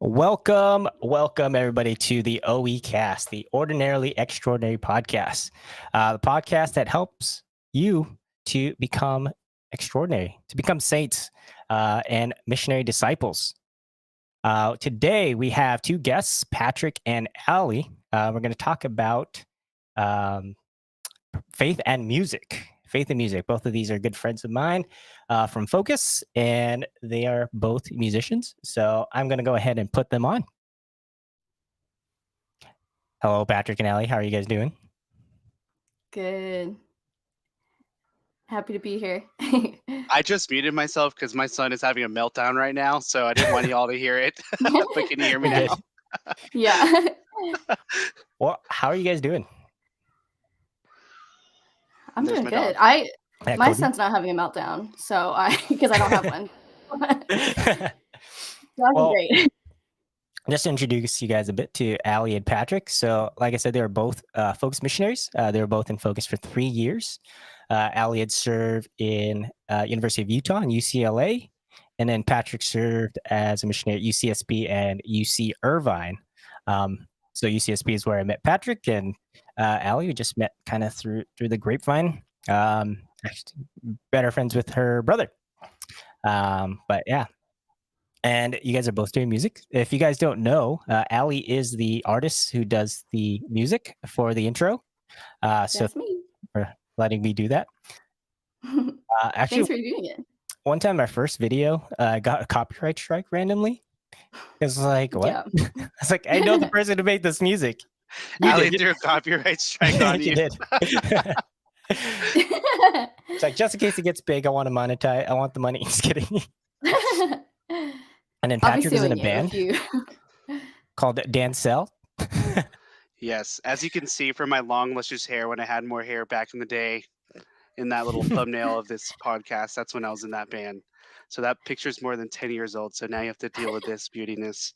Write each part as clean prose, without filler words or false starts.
Welcome everybody to the OE Cast, the Ordinarily Extraordinary podcast, the podcast that helps you to become extraordinary, to become saints and missionary disciples. Today we have two guests, Patrick and Allie. We're going to talk about um, faith and music. Faith and music. Both of these are good friends of mine from Focus, and they are both musicians. So I'm going to go ahead and put them on. Hello, Patrick and Allie. How are you guys doing? Good. Happy to be here. I just muted myself because my son is having a meltdown right now, so I didn't want y'all to hear it. But can you hear me now? Yeah. Well, how are you guys doing? I'm There's doing my good. dog. My son's not having a meltdown, so because I don't have one. That'd Well, be great. Just to introduce you guys a bit to Allie and Patrick. So, like I said, they were both Focus missionaries. They were both in Focus for 3 years. Allie had served in University of Utah and UCLA, and then Patrick served as a missionary at UCSB and UC Irvine. So UCSB is where I met Patrick, and Allie we just met kind of through the grapevine. Actually, better friends with her brother. But yeah. And you guys are both doing music. If you guys don't know, Allie is the artist who does the music for the intro. So That's me. for letting me do that. Actually, Thanks for doing it. one time my first video got a copyright strike randomly. It's like, what? Yeah. It's like, I know the person who made this music. Allie threw a copyright strike on you. did. It's like, just in case it gets big, I want to monetize. I want the money. Just kidding. And then Patrick is in a band called Dancel. Yes, as you can see from my long, luscious hair when I had more hair back in the day, in that little thumbnail of this podcast, that's when I was in that band. So that picture's more than 10 years old. So now you have to deal with this beautiness.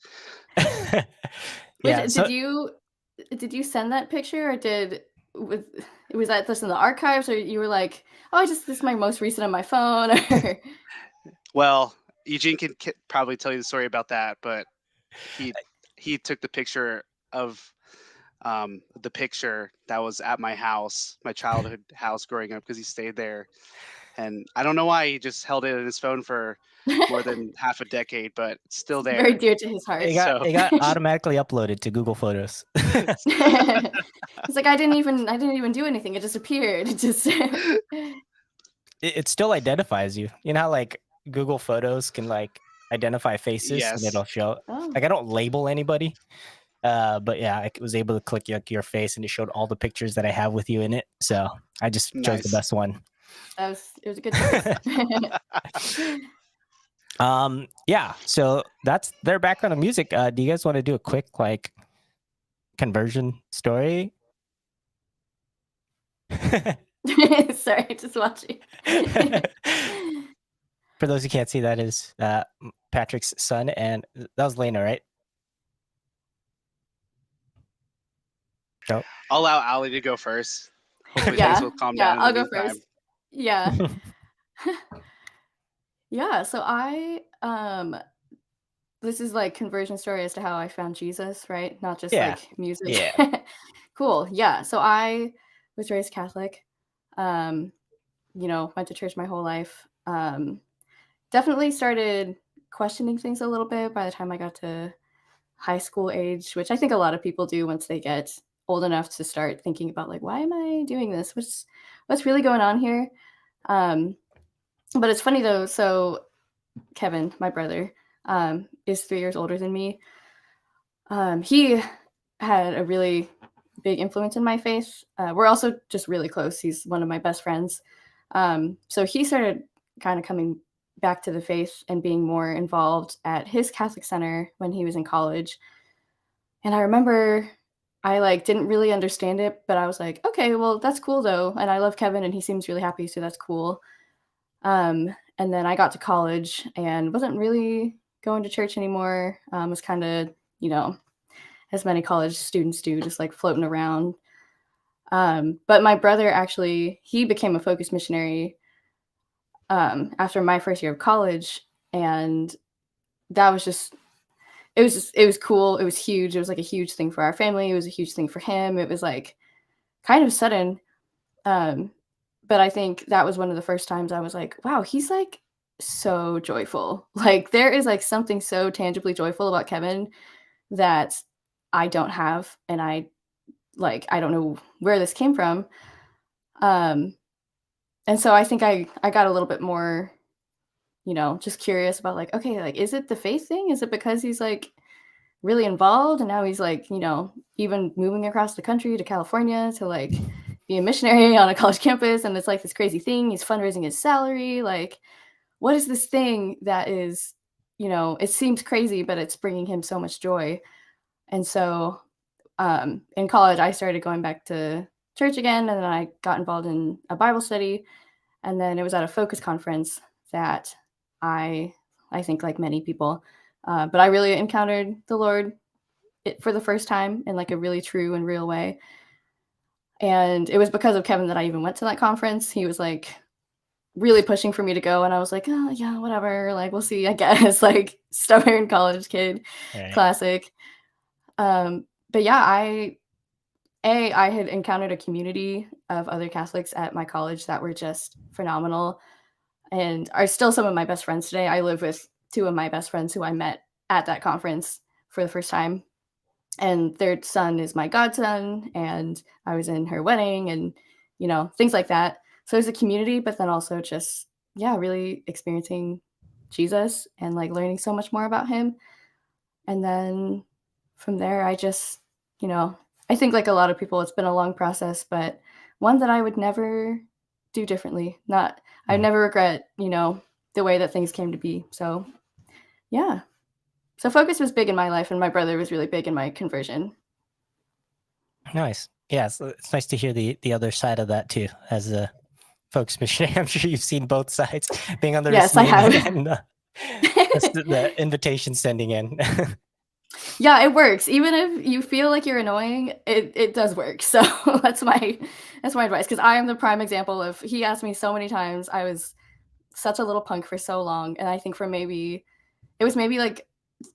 Yeah. Did you send that picture, or was that just in the archives, or you were like, oh, this is my most recent on my phone? Well, Eugene can probably tell you the story about that, but he took the picture of the picture that was at my house, my childhood house growing up, because he stayed there. And I don't know why he just held it in his phone for more than half a decade, but it's still there. Very dear to his heart. It got automatically uploaded to Google Photos. It's like I didn't even do anything. It just appeared. It still identifies you. You know how like Google Photos can like identify faces, Yes. and it'll show. Like I don't label anybody, but yeah, I was able to click your face, and it showed all the pictures that I have with you in it. So I just chose the best one. It was a good choice. Yeah. So that's their background of music. Do you guys want to do a quick like conversion story? Sorry, just watching. For those who can't see, that is Patrick's son, and that was Lena, right? I'll allow Allie to go first. Hopefully things will calm down. I'll go first. Yeah. Yeah. So this is like conversion story as to how I found Jesus, right? Not just like music. Yeah. Cool. Yeah. So I was raised Catholic. Went to church my whole life. Definitely started questioning things a little bit by the time I got to high school age, which I think a lot of people do once they get old enough to start thinking about like, why am I doing this? What's really going on here? But it's funny though. So Kevin, my brother, is 3 years older than me. He had a really big influence in my faith. We're also just really close. He's one of my best friends. So he started kind of coming back to the faith and being more involved at his Catholic center when he was in college. And I remember I like didn't really understand it, but I was like, okay, well, that's cool though. And I love Kevin and he seems really happy, so that's cool. And then I got to college and wasn't really going to church anymore. Was kind of, as many college students do, just like floating around. But my brother actually, he became a Focus missionary after my first year of college. And that was just it was cool. It was huge. It was like a huge thing for our family. It was a huge thing for him. It was like kind of sudden. Um, but I think that was one of the first times I was like, wow, he's like so joyful. Like there is like something so tangibly joyful about Kevin that I don't have, and I don't know where this came from. Um, and so I think I got a little bit more, just curious about like, okay, like is it the faith thing? Is it because he's like really involved and now he's like, even moving across the country to California to like be a missionary on a college campus, and it's like this crazy thing. He's fundraising his salary. Like, what is this thing that is, it seems crazy, but it's bringing him so much joy. And so in college, I started going back to church again, and then I got involved in a Bible study. And then it was at a Focus conference that I think like many people, but I really encountered the Lord for the first time in like a really true and real way. And it was because of Kevin that I even went to that conference. He was like really pushing for me to go, and I was like, oh yeah, whatever. Like we'll see, I guess. Like stubborn college kid, Right. classic. But yeah, I had encountered a community of other Catholics at my college that were just phenomenal and are still some of my best friends today. I live with two of my best friends who I met at that conference for the first time. And their son is my godson, and I was in her wedding and, things like that. So there's a community, but then also just, yeah, really experiencing Jesus and like learning so much more about him. And then from there, I just, I think like a lot of people, it's been a long process, but one that I would never do differently. I'd never regret, the way that things came to be. So, yeah. So Focus was big in my life, and my brother was really big in my conversion. Nice. Yeah, it's nice to hear the other side of that too. As a folks missionary, I'm sure you've seen both sides, being on the Yes, I receiving have. end and the invitation sending in. Yeah, it works. Even if you feel like you're annoying, it does work. So that's my advice, because I am the prime example of, he asked me so many times. I was such a little punk for so long, and I think it was maybe like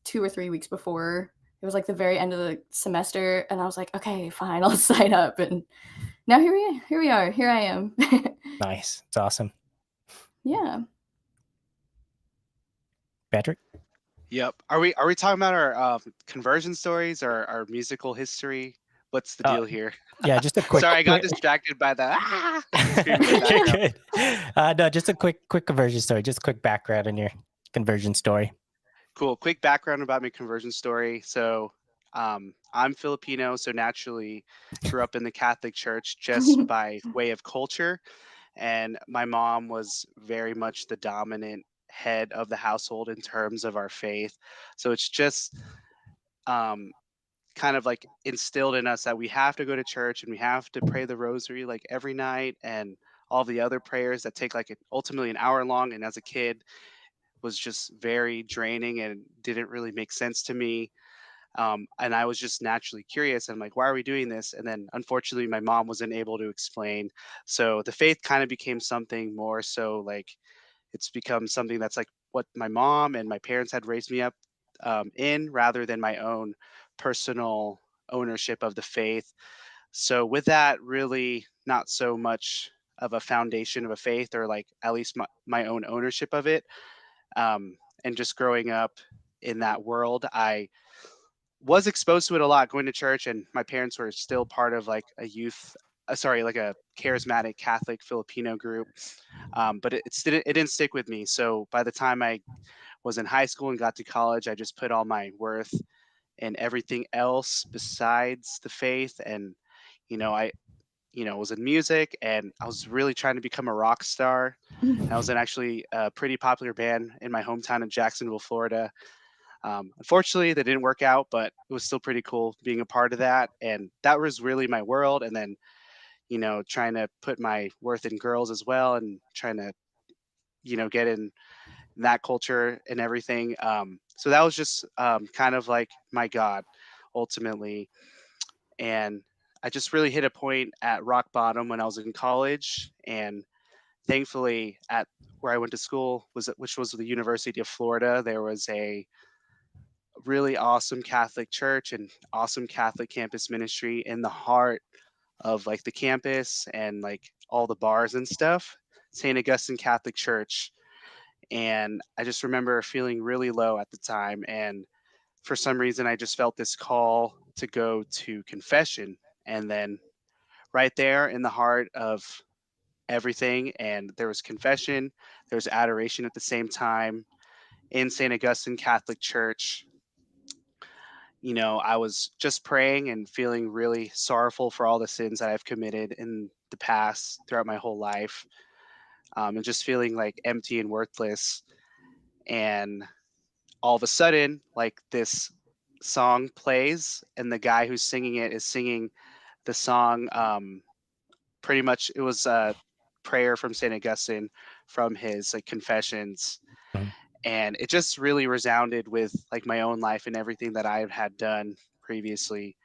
2 or 3 weeks before. It was like the very end of the semester, and I was like, okay, fine, I'll sign up. And now here we are. Here I am. Nice. It's awesome. Yeah. Patrick? Yep. Are we talking about our conversion stories or our musical history? What's the deal here? Yeah, just a quick. Sorry, I got distracted by the screaming in the You're background. good. No, just a quick conversion story. Just a quick background on your conversion story. Cool. Quick background about my conversion story. So, I'm Filipino, so naturally grew up in the Catholic Church just by way of culture. And my mom was very much the dominant head of the household in terms of our faith. So it's just um, kind of like instilled in us that we have to go to church and we have to pray the rosary like every night and all the other prayers that take like ultimately an hour long. And as a kid, was just very draining and didn't really make sense to me. And I was just naturally curious. I'm like, why are we doing this? And then unfortunately, my mom wasn't able to explain. So the faith kind of became something more so like it's become something that's like what my mom and my parents had raised me up in rather than my own personal ownership of the faith. So with that, really not so much of a foundation of a faith or like at least my own ownership of it. And just growing up in that world, I was exposed to it a lot going to church, and my parents were still part of like a like a charismatic Catholic Filipino group. But it didn't stick with me. So by the time I was in high school and got to college, I just put all my worth in everything else besides the faith. And, I, was in music and I was really trying to become a rock star. And I was in actually a pretty popular band in my hometown of Jacksonville, Florida. Unfortunately, that didn't work out, but it was still pretty cool being a part of that. And that was really my world. And then, trying to put my worth in girls as well and trying to, get in that culture and everything. So that was just kind of like my God ultimately. And I just really hit a point at rock bottom when I was in college. And thankfully, at where I went to school, which was the University of Florida, there was a really awesome Catholic church and awesome Catholic campus ministry in the heart of like the campus and like all the bars and stuff, St. Augustine Catholic Church. And I just remember feeling really low at the time. And for some reason, I just felt this call to go to confession. And then right there in the heart of everything, and there was confession, there was adoration at the same time in St. Augustine Catholic Church. I was just praying and feeling really sorrowful for all the sins that I've committed in the past throughout my whole life, and just feeling like empty and worthless. And all of a sudden, like this song plays, and the guy who's singing it is singing the song. Pretty much, it was a prayer from Saint Augustine from his like confessions, Mhm. and it just really resounded with like my own life and everything that I had done previously,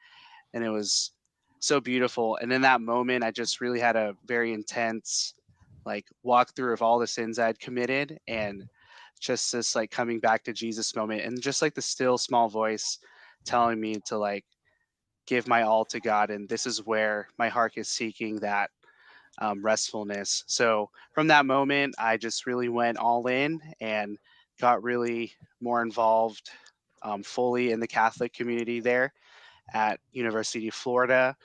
and it was so beautiful. And in that moment, I just really had a very intense like walkthrough of all the sins I'd committed, and just this like coming back to Jesus moment, and just like the still small voice telling me to like give my all to God, and this is where my heart is seeking that restfulness. So from that moment, I just really went all in and got really more involved fully in the Catholic community there at University of Florida.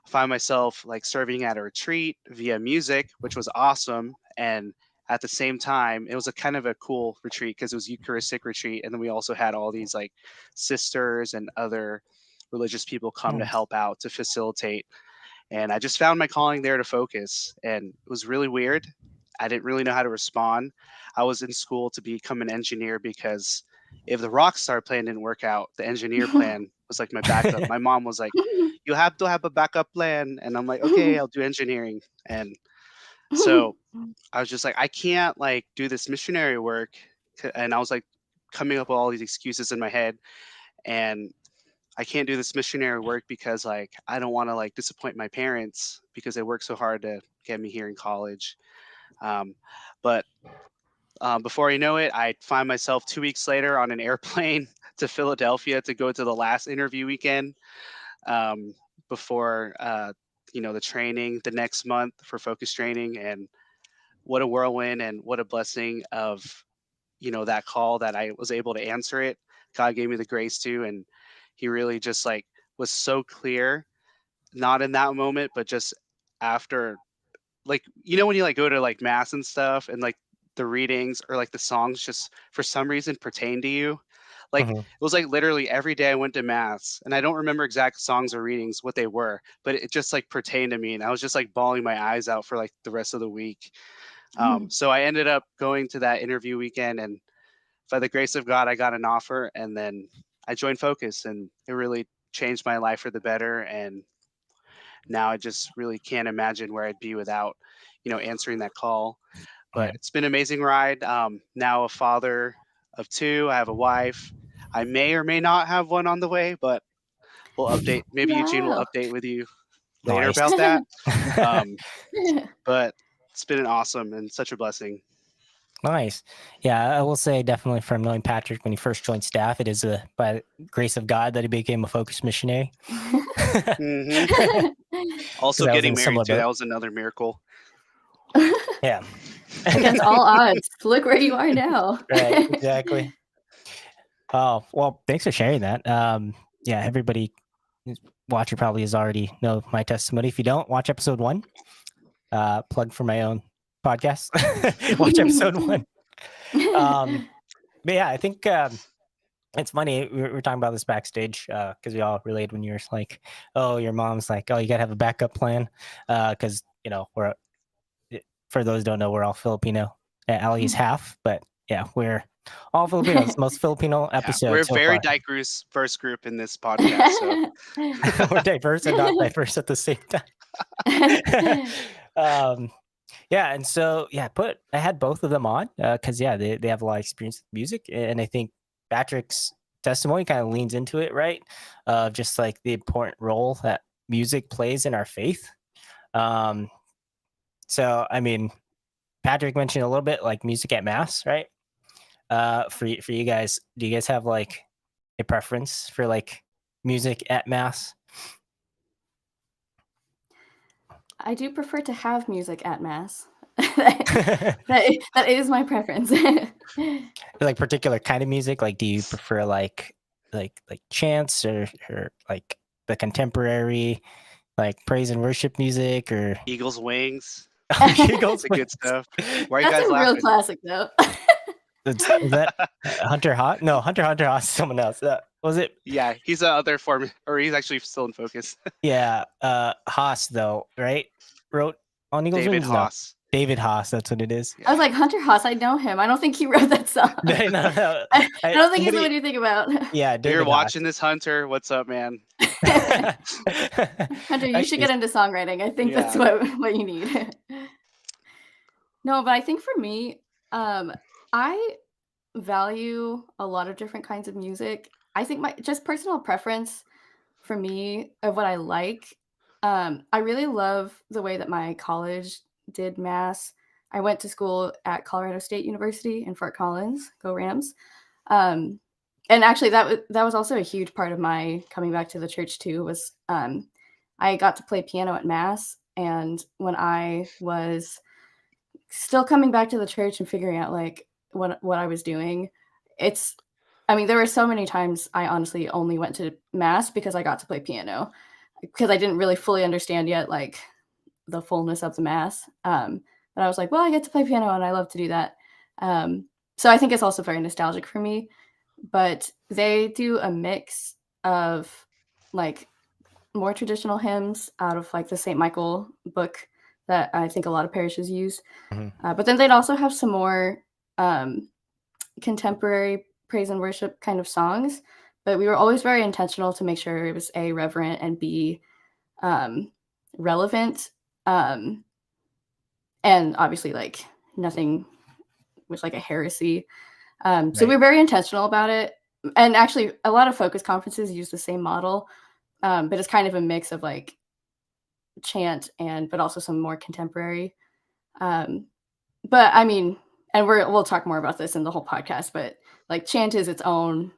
I find myself like serving at a retreat via music, which was awesome. And at the same time, it was a kind of a cool retreat because it was Eucharistic retreat. And then we also had all these like sisters and other religious people come to Nice. help out to facilitate. And I just found my calling there to focus. And it was really weird. I didn't really know how to respond. I was in school to become an engineer because if the rock star plan didn't work out, the engineer plan was like my backup. My mom was like, you have to have a backup plan. And I'm like, okay, I'll do engineering. And so I was just like, I can't like do this missionary work. And I was like coming up with all these excuses in my head. And I can't do this missionary work because like I don't want to like disappoint my parents because they work so hard to get me here in college. Um, but before I know it, I find myself 2 weeks later on an airplane to Philadelphia to go to the last interview weekend um, before the training the next month for focus training. And what a whirlwind and what a blessing of that call that I was able to answer it. God gave me the grace to, and He really just like was so clear, not in that moment, but just after, like when you like go to like mass and stuff, and like the readings or like the songs just for some reason pertain to you. Like it Mhm. was like literally every day I went to mass, and I don't remember exact songs or readings what they were, but it just like pertained to me, and I was just like bawling my eyes out for like the rest of the week. So I ended up going to that interview weekend, and by the grace of God, I got an offer, and then I joined Focus, and it really changed my life for the better. And now I just really can't imagine where I'd be without, answering that call. Yeah. But it's been an amazing ride. Now a father of two, I have a wife. I may or may not have one on the way, but we'll update. Maybe Eugene will Wow. update with you later Nice. about that. Um, but it's been an awesome and such a blessing. Nice. Yeah, I will say definitely from knowing Patrick when he first joined staff, it is by the grace of God that he became a focus missionary. hmm Also, I was in getting a married similar too. boat. That was another miracle. Yeah. Against all odds, look where you are now. Right. Exactly. Oh, well, thanks for sharing that. Yeah, everybody watcher probably has already know my testimony. If you don't, watch episode 1. Plug for my own podcast. Watch episode 1. But yeah, I think it's funny. We were talking about this backstage because we all related when you're like, oh, your mom's like, oh, you got to have a backup plan. Because, we're, for those who don't know, we're all Filipino. Alli is half, but yeah, we're all Filipinos. It's the most Filipino Yeah, episode we're a so very far. diverse group in this podcast. So We're diverse and not diverse at the same time. Yeah, and so yeah, I had both of them on because they have a lot of experience with music, and I think Patrick's testimony kind of leans into it, right? Of just like the important role that music plays in our faith. Um, so I mean, Patrick mentioned a little bit like music at mass, right? For you guys, do you guys have like a preference for like music at mass? I do prefer to have music at mass. That is my preference. Like particular kind of music? Like, do you prefer like chants or like the contemporary like praise and worship music or Eagles wings, Eagles the good wings? stuff. Why are you That's guys a real laughing? classic, though. Is that Hunter Haas? No, Hunter Haas is someone else. Was it? Yeah, he's the other form, or he's actually still in focus. Yeah, Haas though, right? Wrote on Eagles David Wings? No, Haas. David Haas. That's what it is. I was Yeah. like, Hunter Haas, I know him. I don't think he wrote that song. No, no. I don't think he's the Somebody, one you think about. yeah, If you're David Haas. watching this, Hunter, what's up, man? Hunter, you should Actually, get into songwriting. I think that's Yeah. what you need. No, but I think for me, I value a lot of different kinds of music. I think my just personal preference for me of what I like. I really love the way that my college did mass. I went to school at Colorado State University in Fort Collins. Go Rams! Um, and actually, that was also a huge part of my coming back to the church too. Was I got to play piano at mass, and when I was still coming back to the church and figuring out like what I was doing, it's I mean, there were so many times I honestly only went to mass because I got to play piano because I didn't really fully understand yet like the fullness of the mass. But I was like, well, I get to play piano and I love to do that. So I think it's also very nostalgic for me. But they do a mix of like more traditional hymns out of like the St. Michael book that I think a lot of parishes use. Mhm. But then they'd also have some more um, contemporary praise and worship kind of songs. But we were always very intentional to make sure it was A, reverent, and B, relevant. Um, and obviously, like nothing was like a heresy. So we Right. we're very intentional about it. And actually, a lot of focus conferences use the same model, but it's kind of a mix of like chant but also some more contemporary. Um, but I mean, and we'll talk more about this in the whole podcast, but like chant is its own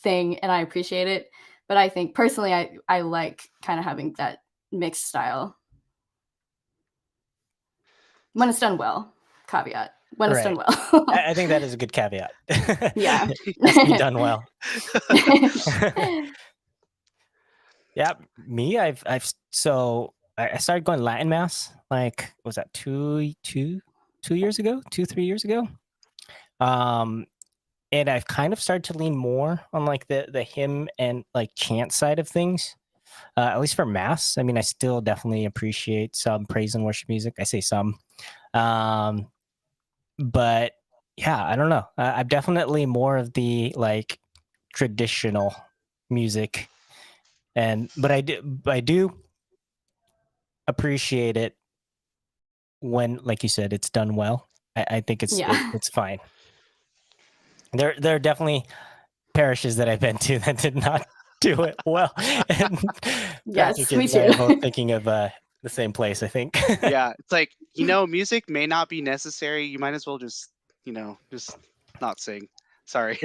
thing and I appreciate it. But I think personally I like kind of having that mixed style when it's done well. Caveat. When it's done Right. well. I think that is a good caveat. Yeah. It has to be done well. Yeah, me, so I started going Latin mass like was that 2 years ago, 3 years ago. And I've kind of started to lean more on like the hymn and like chant side of things. At least for mass. I mean, I still definitely appreciate some praise and worship music. I say some. Um, but yeah, I don't know. I'm definitely more of the like traditional music, but I do appreciate it when, like you said, it's done well. I think Yeah. it's fine. There are definitely parishes that I've been to that did not do it well, and Patrick Yes, me and I too. are both thinking of the same place. I think. Yeah, it's like, music may not be necessary. You might as well just not sing. Sorry.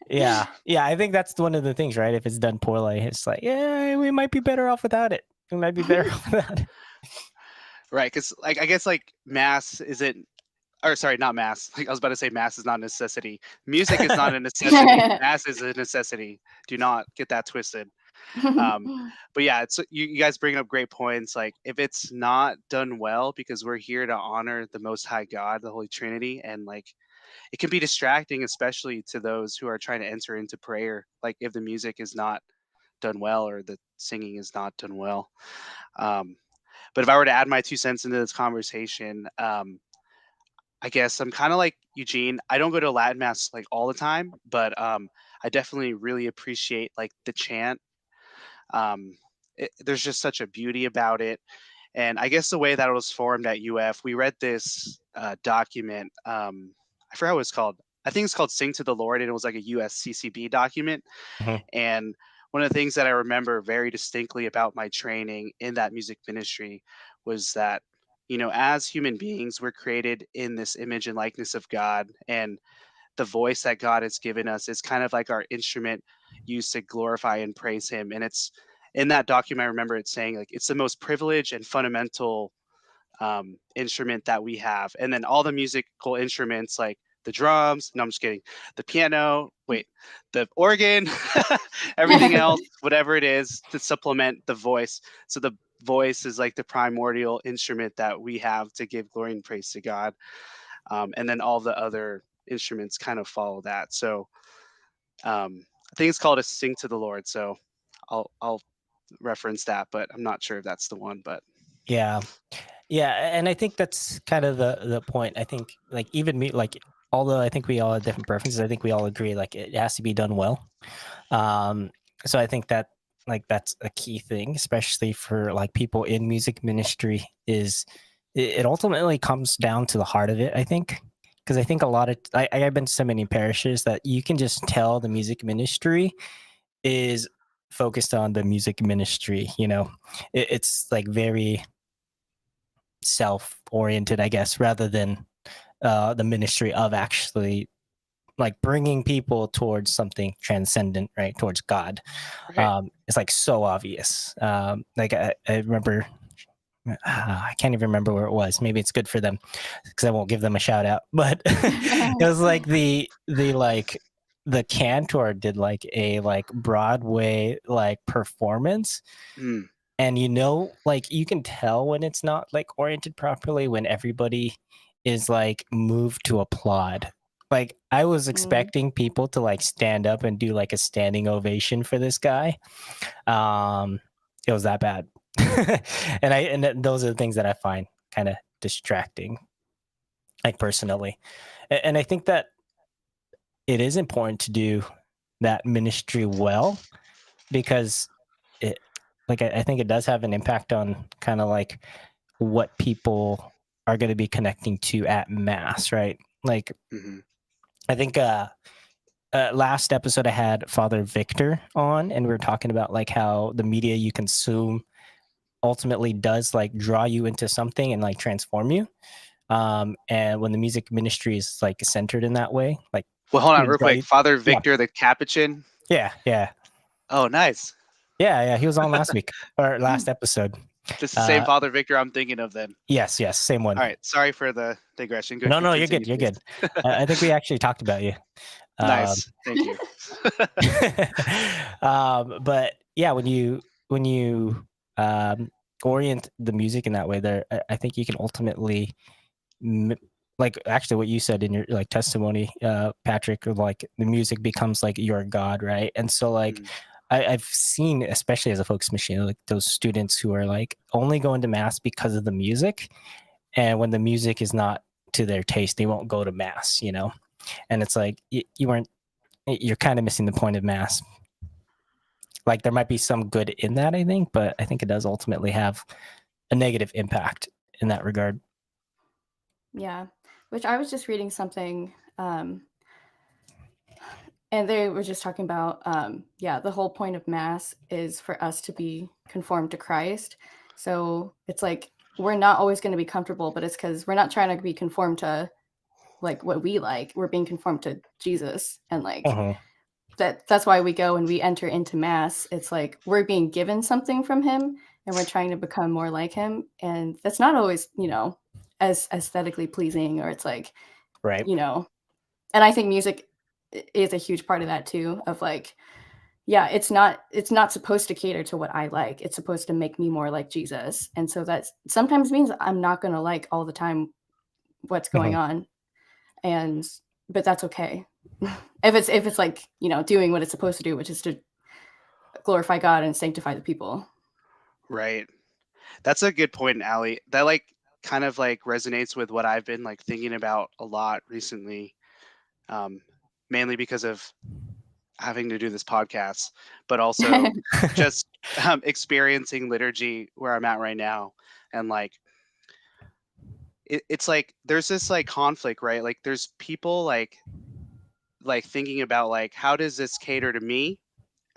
Yeah, I think that's one of the things, right? If it's done poorly, it's like, yeah, we might be better off without it. We might be better off without it. Right, because like I guess like mass isn't, or sorry, not mass. Like I was about to say, mass is not a necessity. Music is not a necessity. Mass is a necessity. Do not get that twisted. Um, but yeah, it's you guys bring up great points. Like if it's not done well, because we're here to honor the Most High God, the Holy Trinity, and like it can be distracting, especially to those who are trying to enter into prayer. Like if the music is not done well or the singing is not done well. Um, but if I were to add my 2 cents into this conversation, I guess I'm kind of like Eugene. I don't go to Latin mass like all the time, but I definitely really appreciate like the chant. Um, there's just such a beauty about it. And I guess the way that it was formed at UF, we read this document. I forgot what it's called. I think it's called "Sing to the Lord," and it was like a USCCB document. Mhm. And one of the things that I remember very distinctly about my training in that music ministry was that, as human beings, we're created in this image and likeness of God. And the voice that God has given us is kind of like our instrument used to glorify and praise Him. And it's in that document, I remember it saying like it's the most privileged and fundamental instrument that we have. And then all the musical instruments like the drums, no, I'm just kidding, the piano, wait, the organ, everything else, whatever it is to supplement the voice. So the voice is like the primordial instrument that we have to give glory and praise to God. And then all the other instruments kind of follow that. So I think it's called a sing to the Lord. So I'll reference that, but I'm not sure if that's the one. But Yeah. Yeah, and I think that's kind of the point. I think like even me, like although I think we all have different preferences, I think we all agree like it has to be done well. Um, so I think that like that's a key thing, especially for like people in music ministry. Is it ultimately comes down to the heart of it? I think because I think a lot of I've been to so many parishes that you can just tell the music ministry is focused on the music ministry. You know, it's like very self-oriented, I guess, rather than the ministry of actually like bringing people towards something transcendent, right? Towards God. right. It's like so obvious. Like I remember, I can't even remember where it was. Maybe it's good for them because I won't give them a shout out. But it was like the like the cantor did like a like Broadway like performance, Mm, and like you can tell when it's not like oriented properly when everybody is like moved to applaud. Like I was Mm, expecting people to like stand up and do like a standing ovation for this guy. um it was that bad. Those are the things that I find kind of distracting, like personally. And I think that it is important to do that ministry well, because it like I think it does have an impact on kind of like what people are going to be connecting to at mass, right? Like hmm I think last episode I had Father Victor on, and we were talking about like how the media you consume ultimately does like draw you into something and like transform you. And when the music ministry is like centered in that way, like Well, hold it's on, gonna real draw quick. you. Father Yeah, Victor the Capuchin. yeah. Oh, nice. Yeah, he was on last week or last episode. This is the same Uh, Father Victor I'm thinking of then. yes, same one. All right. Sorry for the digression. Good. No, you're Continue, good. You're please. good. I think we actually talked about you. Um, Nice. Thank you. but yeah, when you um, orient the music in that way, there, I think you can ultimately, like actually what you said in your like testimony, Patrick, of like the music becomes like your God, right? And so like Mm, I've seen, especially as a focus machine, like those students who are like only going to mass because of the music, and when the music is not to their taste, they won't go to mass, you know. And it's like you weren't, you're kind of missing the point of mass. Like there might be some good in that, I think, but I think it does ultimately have a negative impact in that regard. yeah, which I was just reading something, and they were just talking about, yeah, the whole point of Mass is for us to be conformed to Christ. So it's like we're not always going to be comfortable, but it's because we're not trying to be conformed to like what we like. We're being conformed to Jesus, and like Mhm. that's why we go and we enter into Mass. It's like we're being given something from Him, and we're trying to become more like Him, and that's not always, as aesthetically pleasing, or it's like, Right. you know, and I think music is a huge part of that too, of like, yeah, it's not supposed to cater to what I like. It's supposed to make me more like Jesus. And so that sometimes means I'm not going to like all the time what's going Mhm. on, and but that's okay. If it's like, doing what it's supposed to do, which is to glorify God and sanctify the people. right. That's a good point, Allie. That like kind of like resonates with what I've been like thinking about a lot recently. Um, Mainly because of having to do this podcast, but also just experiencing liturgy where I'm at right now. And like, it's like there's this like conflict, right? Like, there's people like thinking about like, how does this cater to me?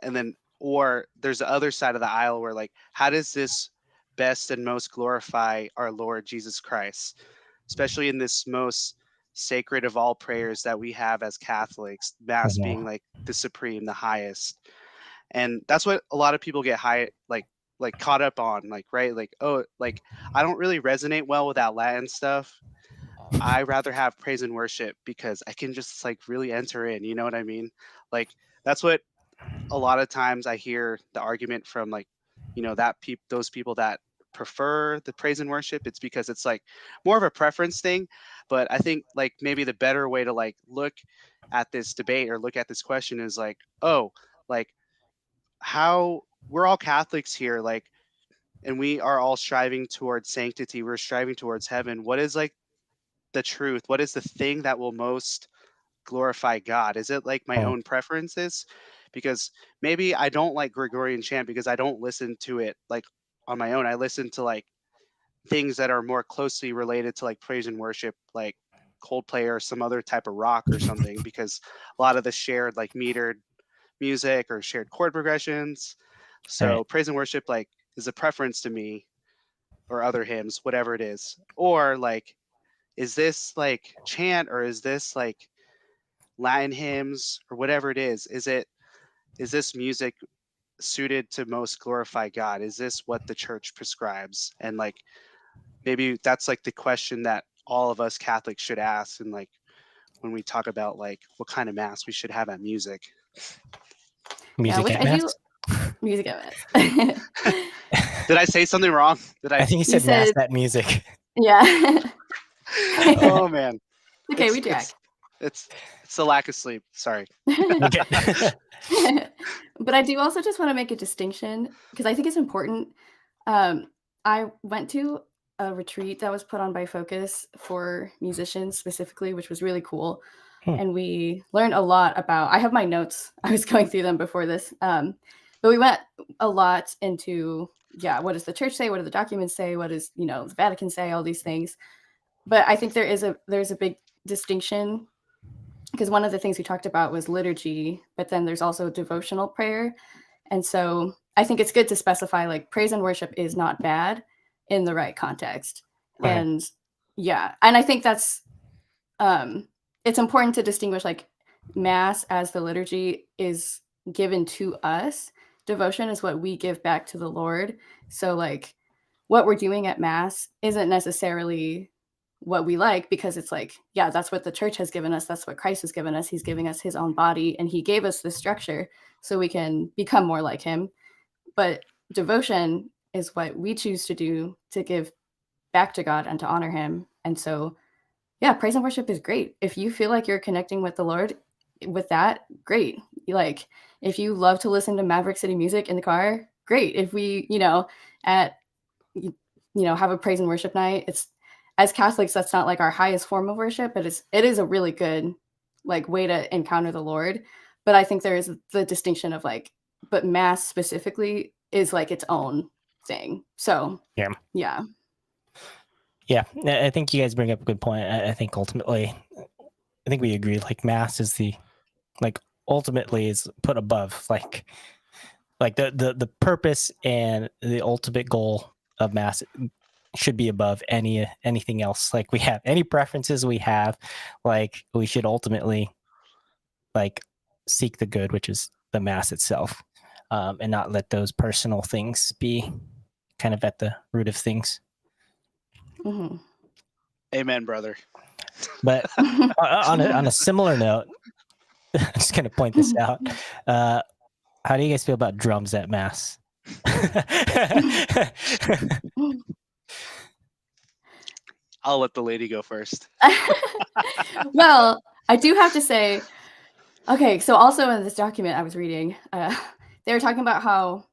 And then, or there's the other side of the aisle where like, how does this best and most glorify our Lord Jesus Christ, especially in this most sacred of all prayers that we have as Catholics, Mass being like the supreme, the highest. And that's what a lot of people get like caught up on, like, right? Like, oh, like I don't really resonate well with that Latin stuff. I rather have praise and worship because I can just like really enter in, you know what I mean? Like that's what a lot of times I hear the argument from, like, those people that prefer the praise and worship. It's because it's like more of a preference thing. But I think like maybe the better way to like look at this debate or look at this question is like, oh, like how we're all Catholics here, like, and we are all striving towards sanctity. We're striving towards heaven. What is like the truth? What is the thing that will most glorify God? Is it like my own preferences? Because maybe I don't like Gregorian chant because I don't listen to it like on my own. I listen to like things that are more closely related to like praise and worship, like Coldplay or some other type of rock or something, because a lot of the shared like metered music or shared chord progressions. So Right. praise and worship like is a preference to me, or other hymns, whatever it is. Or like, is this like chant, or is this like Latin hymns, or whatever it is this music suited to most glorify God? Is this what the church prescribes? And like maybe that's like the question that all of us Catholics should ask, and like when we talk about like what kind of mass we should have at music. Music which at I mass. do. Music at mass. Did I say something wrong? Did I I? think you said mass at music. Yeah. Oh man. Okay, we track. It's a lack of sleep. Sorry. Okay. But I do also just want to make a distinction because I think it's important. I went to a retreat that was put on by Focus for musicians specifically, which was really cool. And we learned a lot about, I have my notes. I was going through them before this. But we went a lot into, what does the church say? What do the documents say? What does, the Vatican say? All these things. But I think there's a big distinction, because one of the things we talked about was liturgy, but then there's also devotional prayer. And so I think it's good to specify like praise and worship is not bad in the right context. Right. And and I think that's it's important to distinguish like mass as the liturgy is given to us. Devotion is what we give back to the Lord. So like what we're doing at mass isn't necessarily what we like, because it's like, that's what the church has given us. That's what Christ has given us. He's giving us his own body, and he gave us the structure so we can become more like him. But devotion is what we choose to do to give back to God and to honor him. And so, praise and worship is great. If you feel like you're connecting with the Lord with that, great. Like if you love to listen to Maverick City music in the car, great. If we, have a praise and worship night, it's, as Catholics, that's not like our highest form of worship, but it is a really good like way to encounter the Lord. But I think there is the distinction of like, but mass specifically is like its own thing. So Yeah, I think you guys bring up a good point. I think ultimately, I think we agree. Like mass is ultimately is put above like the purpose and the ultimate goal of mass should be above anything else. Like we have any preferences we have, like we should ultimately like seek the good, which is the mass itself, and not let those personal things be kind of at the root of things. Mm-hmm. Amen, brother. But on a similar note, I'm just going to point this out. How do you guys feel about drums at mass? I'll let the lady go first. Well, I do have to say, okay, so also in this document I was reading, they were talking about how,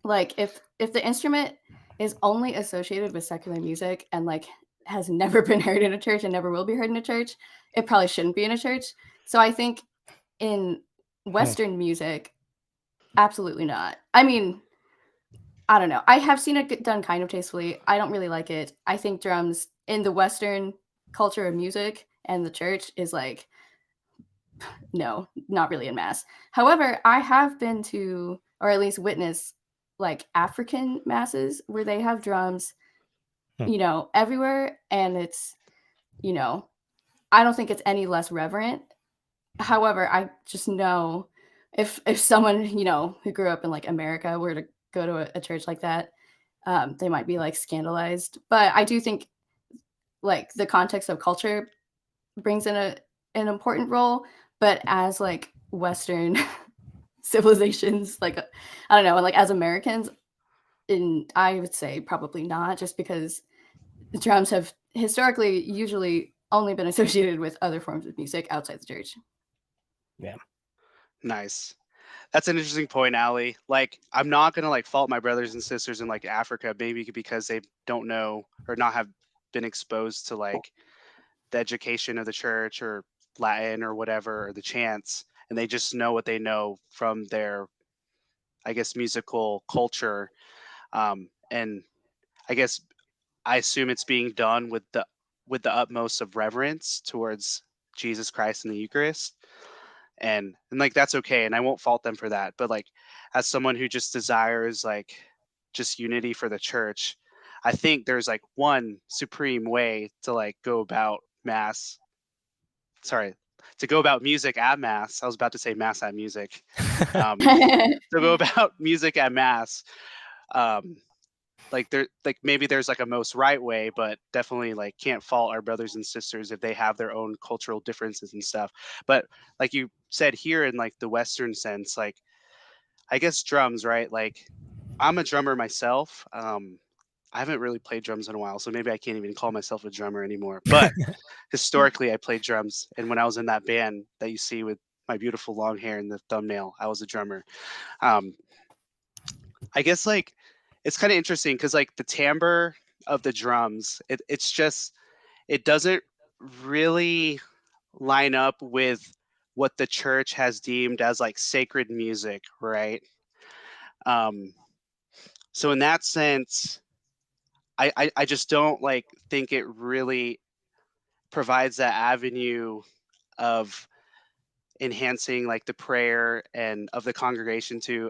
like, if the instrument is only associated with secular music and like has never been heard in a church and never will be heard in a church, it probably shouldn't be in a church. So I think in Western music, absolutely not. I mean, I don't know. I have seen it done kind of tastefully. I don't really like it. I think drums in the Western culture of music and the church is like, no, not really in mass. However, I have been to, or at least witnessed, like African masses where they have drums, everywhere. And it's, I don't think it's any less reverent. However, I just know if someone, you know, who grew up in like America were to go to a church like that, they might be like scandalized. But I do think like the context of culture brings in an important role. But as like Western civilizations, like I don't know, and like as Americans, I would say probably not, just because the drums have historically usually only been associated with other forms of music outside the church. Yeah. Nice. That's an interesting point, Allie. Like, I'm not gonna like fault my brothers and sisters in like Africa, maybe because they don't know or not have been exposed to like the education of the church or Latin or whatever, or the chants, and they just know what they know from their, I guess, musical culture. And I guess I assume it's being done with the utmost of reverence towards Jesus Christ and the Eucharist. And like that's okay, and I won't fault them for that. But like as someone who just desires like just unity for the church, I think there's like one supreme way to like go about mass. Sorry, to go about music at mass. I was about to say mass at music. To go about music at mass. Um, like there, like maybe there's like a most right way, but definitely like can't fault our brothers and sisters if they have their own cultural differences and stuff. But like you said here in like the Western sense, like I guess drums, right? Like I'm a drummer myself. I haven't really played drums in a while, so maybe I can't even call myself a drummer anymore. But historically, I played drums, and when I was in that band that you see with my beautiful long hair in the thumbnail, I was a drummer. Um, I guess like it's kind of interesting because like the timbre of the drums, it's just it doesn't really line up with what the church has deemed as like sacred music, right? Um, so in that sense, I just don't like think it really provides that avenue of enhancing like the prayer and of the congregation to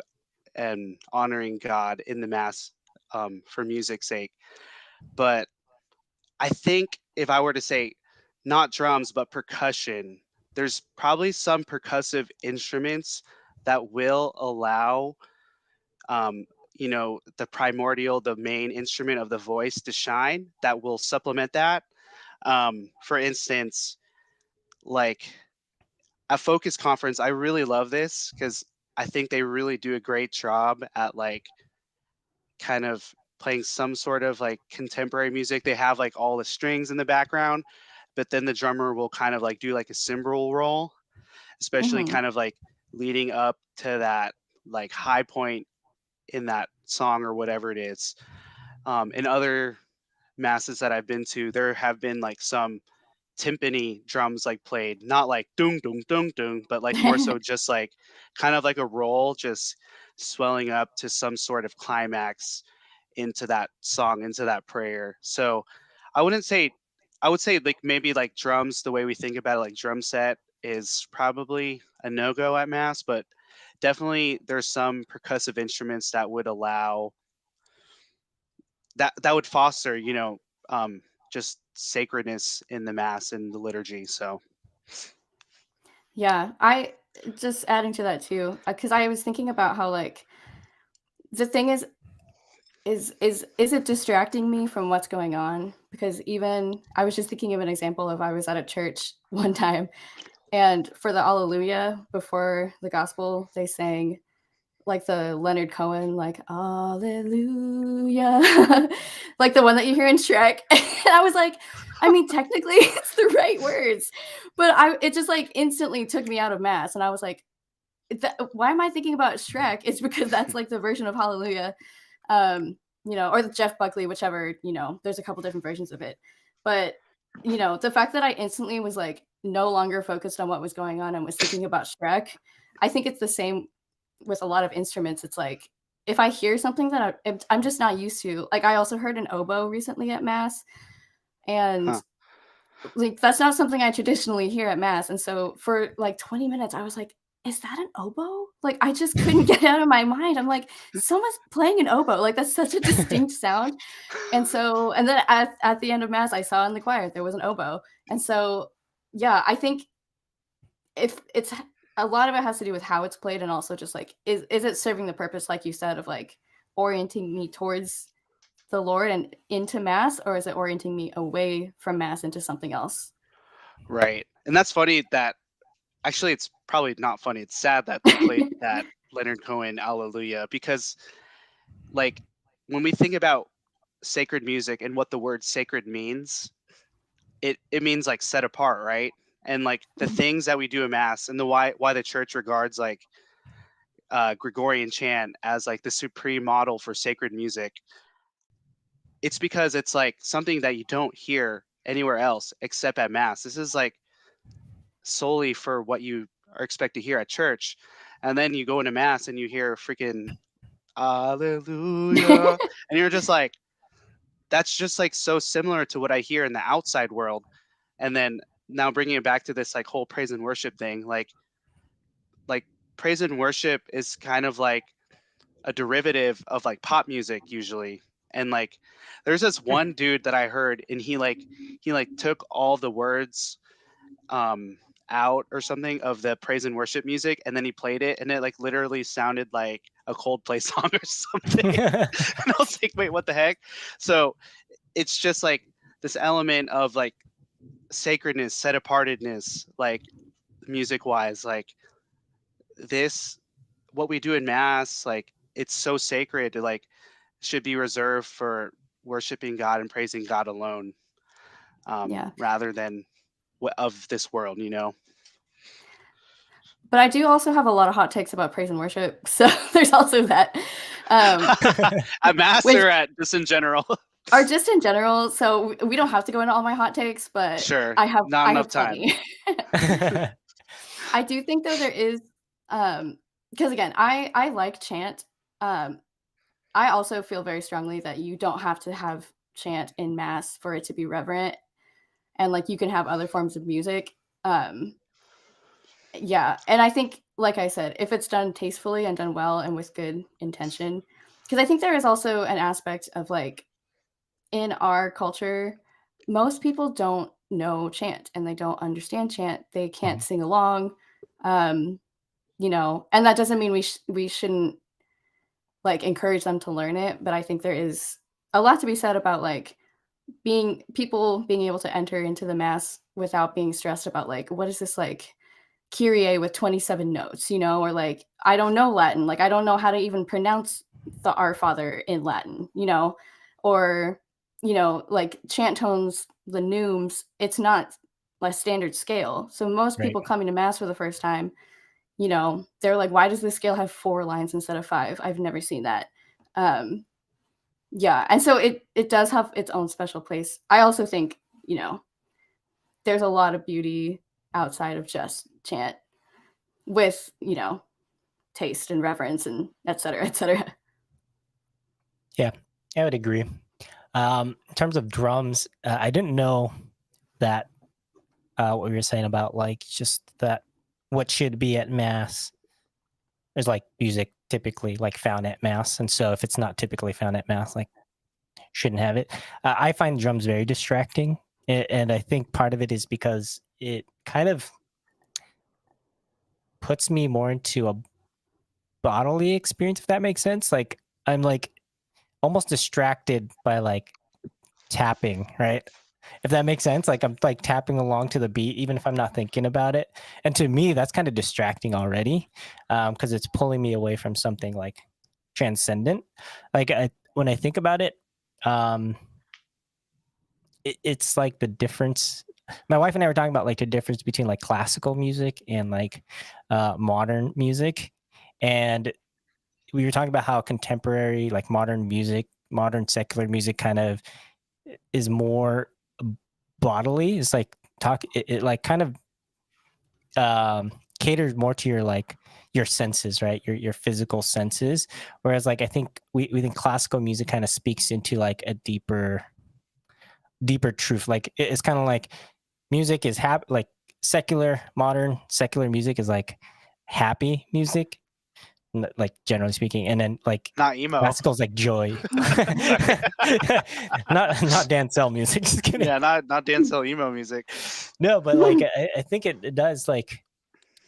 and honoring God in the mass for music's sake. But I think if I were to say not drums but percussion, there's probably some percussive instruments that will allow um, you know, the primordial, the main instrument of the voice to shine that will supplement that. For instance, like at Focus Conference, I really love this because I think they really do a great job at like kind of playing some sort of like contemporary music. They have like all the strings in the background, but then the drummer will kind of like do like a cymbal roll, especially Mhm. kind of like leading up to that like high point in that song or whatever it is. In other masses that I've been to, there have been like some timpani drums like played, not like doom doom doom doom, but like more so just like kind of like a roll, just swelling up to some sort of climax into that song, into that prayer. So I wouldn't say, I would say like maybe like drums, the way we think about it, like drum set is probably a no go at mass, but definitely there's some percussive instruments that would allow that would foster, you know, just sacredness in the mass and the liturgy. So Yeah, I just adding to that too, because I was thinking about how like the thing is it distracting me from what's going on? Because even I was just thinking of an example of I was at a church one time, and for the Alleluia before the gospel, they sang like the Leonard Cohen, like Alleluia, like the one that you hear in Shrek. And I was like, I mean, technically it's the right words, but it just like instantly took me out of mass, and I was like, why am I thinking about Shrek? It's because that's like the version of Hallelujah, you know, or the Jeff Buckley, whichever, you know, there's a couple different versions of it. But, you know, the fact that I instantly was like no longer focused on what was going on and was thinking about Shrek, I think it's the same with a lot of instruments. It's like if I hear something that I'm just not used to, like I also heard an oboe recently at Mass, and huh. like that's not something I traditionally hear at mass. And so for like 20 minutes, I was like, is that an oboe? Like I just couldn't get it out of my mind. I'm like, someone's playing an oboe. Like that's such a distinct sound. And so, and then at the end of mass, I saw in the choir there was an oboe. And so yeah, I think if it's a lot of it has to do with how it's played, and also just like is it serving the purpose, like you said, of like orienting me towards the Lord and into mass, or is it orienting me away from mass into something else? Right. And that's funny that actually it's probably not funny. It's sad that they played that Leonard Cohen Alleluia, because like when we think about sacred music and what the word sacred means, it means like set apart, right? And like the things that we do in mass, and the why the church regards like Gregorian chant as like the supreme model for sacred music, it's because it's like something that you don't hear anywhere else except at mass. This is like solely for what you are expect to hear at church. And then you go into mass and you hear freaking Alleluia. And you're just like, that's just like so similar to what I hear in the outside world. And then now bringing it back to this like whole praise and worship thing, like praise and worship is kind of like a derivative of like pop music usually. And like there's this one dude that I heard, and he like took all the words um out or something of the praise and worship music, and then he played it, and it like literally sounded like a Coldplay song or something. And I was like, wait, what the heck? So it's just like this element of like sacredness, set apartedness, like music wise, like this, what we do in mass, like it's so sacred to like should be reserved for worshiping God and praising God alone, Yeah. rather than of this world, you know. But I do also have a lot of hot takes about praise and worship, so there's also that. At mass Which or at just in general? are just in general, so we don't have to go into all my hot takes, but Sure, I have not I enough have time. plenty. I do think though there is, because again, I like chant. Um, I also feel very strongly that you don't have to have chant in mass for it to be reverent, and like you can have other forms of music. Um, yeah, and I think, like I said, if it's done tastefully and done well and with good intention, because I think there is also an aspect of like in our culture, most people don't know chant and they don't understand chant. They can't sing along, um, and that doesn't mean we shouldn't like encourage them to learn it. But I think there is a lot to be said about like being able to enter into the mass without being stressed about like what is this like Kyrie with 27 notes, or like I don't know Latin, like I don't know how to even pronounce the Our Father in Latin, or like chant tones, the neumes, it's not a standard scale. So most Right. people coming to mass for the first time, they're like, why does this scale have 4 lines instead of 5? I've never seen that. Um, yeah, and so it does have its own special place. I also think, there's a lot of beauty outside of just chant with, taste and reverence and et cetera, et cetera. Yeah, I would agree. In terms of drums, I didn't know that what we were saying about like just that what should be at mass. There's like music typically like found at mass, and so if it's not typically found at mass, like shouldn't have it. I find drums very distracting, and I think part of it is because it kind of puts me more into a bodily experience, if that makes sense. Like I'm like almost distracted by like tapping, right? If that makes sense, like I'm like tapping along to the beat, even if I'm not thinking about it. And to me, that's kind of distracting already, because it's pulling me away from something like transcendent. Like when I think about it, um, it's like the difference. My wife and I were talking about like the difference between like classical music and like modern music, and we were talking about how contemporary, like modern music, modern secular music, kind of is more bodily. It's like it like kind of caters more to your like your senses, right? Your physical senses. Whereas like I think we think classical music kind of speaks into like a deeper truth. Like it's kind of like music is like modern secular music is like happy music, like generally speaking, and then like Not emo. classical's like joy. Sorry. not Dancel music. Just kidding. Yeah, not Dancel emo music. No, but like I think it does like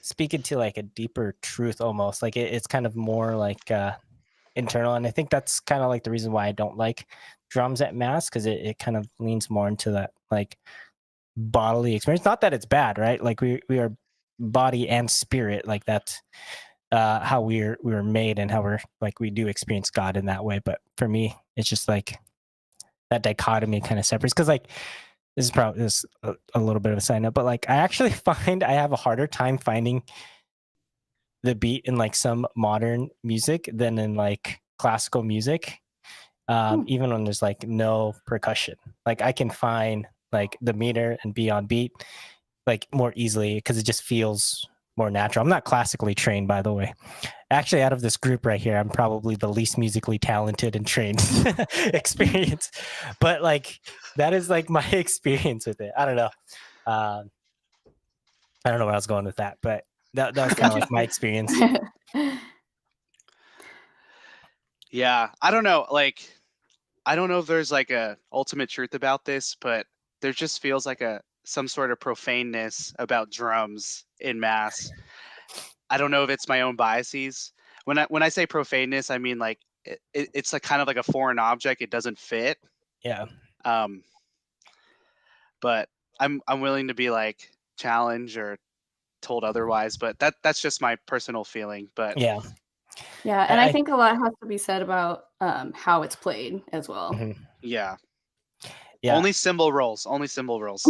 speak into like a deeper truth almost. Like it's kind of more like internal, and I think that's kind of like the reason why I don't like drums at mass, because it kind of leans more into that like bodily experience. Not that it's bad, right? Like we are body and spirit. Like that's how we were made, and how we're like we do experience God in that way. But for me, it's just like that dichotomy kind of separates, because like this is probably a little bit of a side note, but like I actually find I have a harder time finding the beat in like some modern music than in like classical music. Even when there's like no percussion, like I can find like the meter and be on beat like more easily, because it just feels more natural. I'm not classically trained, by the way. Actually, out of this group right here, I'm probably the least musically talented and trained experience. But like that is like my experience with it. I don't know. I don't know where I was going with that, but that was kind of like my experience. Yeah, I don't know. Like, I don't know if there's like a ultimate truth about this, but there just feels like some sort of profaneness about drums in mass. I don't know if it's my own biases. When I say profaneness, I mean like it's like kind of like a foreign object. It doesn't fit. Yeah. But I'm willing to be like challenged or told otherwise. But that's just my personal feeling. But Yeah. Yeah, and I think a lot has to be said about how it's played as well. Mm-hmm. Yeah. Yeah. Only cymbal rolls. Only cymbal rolls.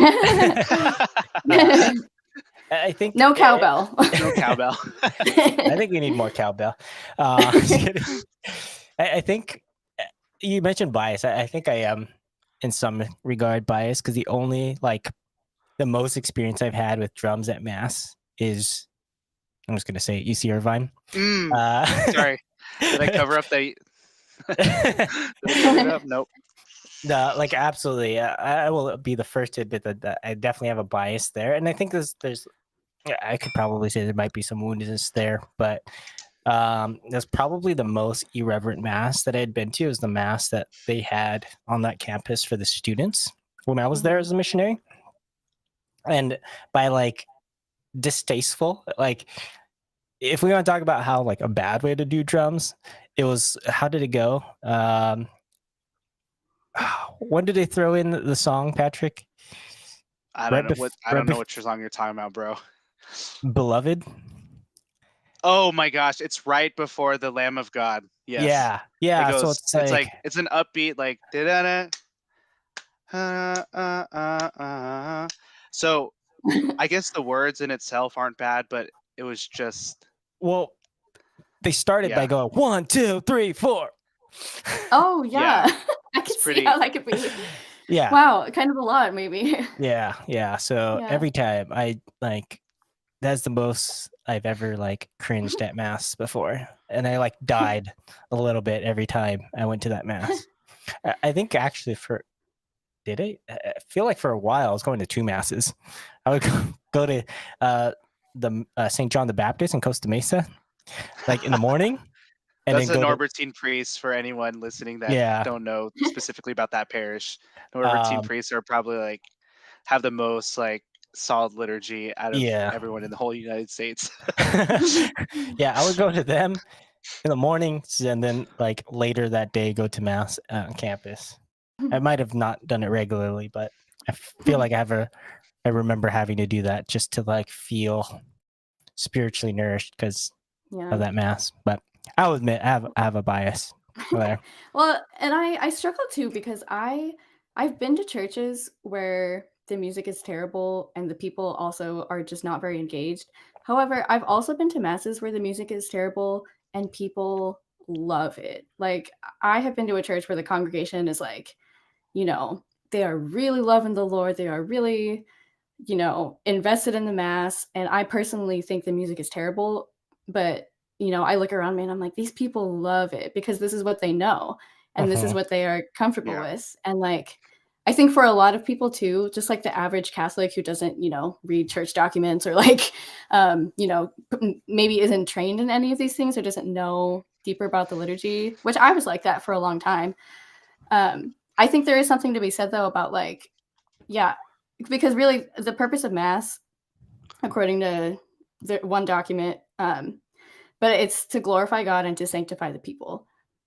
I think no cowbell. No cowbell. I think we need more cowbell. I think you mentioned bias. I think I am in some regard biased, because the only like the most experience I've had with drums at mass is, I'm just gonna say EC Irvine. Sorry, did I cover up the? Did I cover it up? Nope. No, like absolutely. I will be the first to admit that I definitely have a bias there, and I think there's I could probably say there might be some woundedness there, but that's probably the most irreverent mass that I had been to, is the mass that they had on that campus for the students when I was there as a missionary. And by like distasteful, like if we want to talk about how like a bad way to do drums, it was, how did it go? When did they throw in the song, Patrick? I don't know what song you're talking about, bro. Beloved. Oh my gosh, it's right before the Lamb of God. Yes. Yeah. It goes, So it's like it's an upbeat like So I guess the words in itself aren't bad, but it was just, well, they started by going 1, 2, 3, 4. Oh yeah. I can see how that could be. Yeah. Wow, kind of a lot maybe. Yeah. So every time I like, that's the most I've ever like cringed at mass before, and I like died a little bit every time I went to that mass. I think actually I feel like for a while I was going to 2 masses. I would go to the St. John the Baptist in Costa Mesa, like in the morning. And that's then a Norbertine priest for anyone listening that don't know specifically about that parish. Norbertine priests are probably like have the most like solid liturgy out of everyone in the whole United States. Yeah, I would go to them in the mornings, and then like later that day go to mass on campus. I might have not done it regularly, but I feel like I remember having to do that just to like feel spiritually nourished because of that mass. But I'll admit I have a bias there. Well, and I struggle too, because I've been to churches where the music is terrible and the people also are just not very engaged. However, I've also been to masses where the music is terrible and people love it. Like I have been to a church where the congregation is like, they are really loving the Lord. They are really, invested in the mass. And I personally think the music is terrible, but I look around me and I'm like, these people love it because this is what they know and this is what they are comfortable with. And like, I think for a lot of people too, just like the average Catholic who doesn't, read church documents or like, maybe isn't trained in any of these things or doesn't know deeper about the liturgy, which I was like that for a long time. I think there is something to be said though about like, yeah, because really the purpose of Mass, according to the one document, but it's to glorify God and to sanctify the people.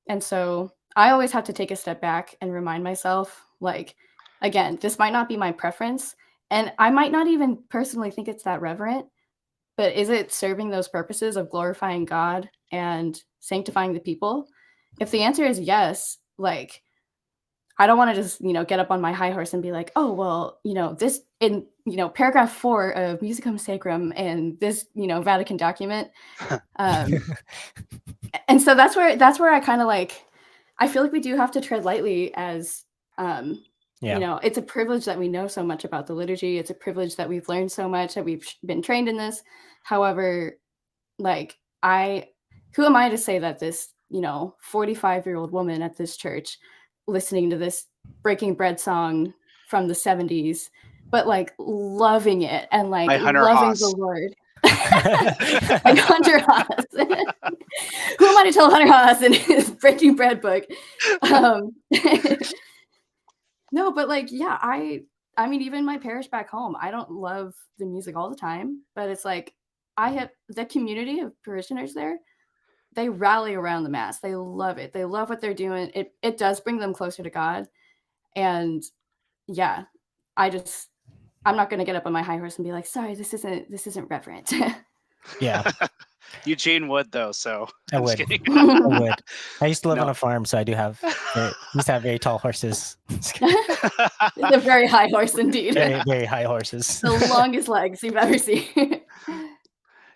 And so I always have to take a step back and remind myself, like, again, this might not be my preference, and I might not even personally think it's that reverent, but is it serving those purposes of glorifying God and sanctifying the people? If the answer is yes, like, I don't want to just, get up on my high horse and be like, oh, well, this in, paragraph 4 of Musicum Sacrum and this, Vatican document. And so that's where I kind of like, I feel like we do have to tread lightly as, it's a privilege that we know so much about the liturgy. It's a privilege that we've learned so much, that we've been trained in this. However, like who am I to say that this, 45-year-old woman at this church listening to this Breaking Bread song from the 70s, but like loving it and like By Hunter loving Haas. the Lord. Like Hunter Haas. Who am I to tell Hunter Haas in his Breaking Bread book? No, but like, yeah, I mean, even my parish back home, I don't love the music all the time, but it's like I have the community of parishioners there. They rally around the Mass. They love it. They love what they're doing. It does bring them closer to God. And yeah, I'm not going to get up on my high horse and be like, sorry, this isn't reverent. Yeah. Eugene would though, so I I'm just would. kidding. I would. I used to live on No. a farm, so I do have used to have very tall horses. It's a very high horse indeed. Very, very high horses. The longest legs you've ever seen.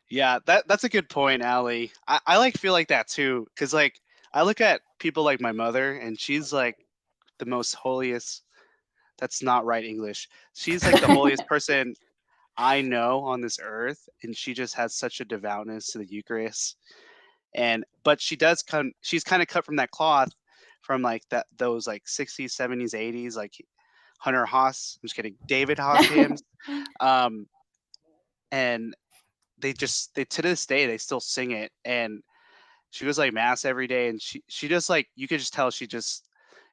Yeah, that's a good point, Allie. I like feel like that too, because like I look at people like my mother, and she's like the most holiest. That's not right English. She's like the holiest person I know on this earth, and she just has such a devoutness to the Eucharist. But she's kind of cut from that cloth from like those like 60s, 70s, 80s, like Hunter Haas. I'm just kidding, David Haas hymns. And they to this day they still sing it, and she goes like Mass every day, and she just like, you could just tell she just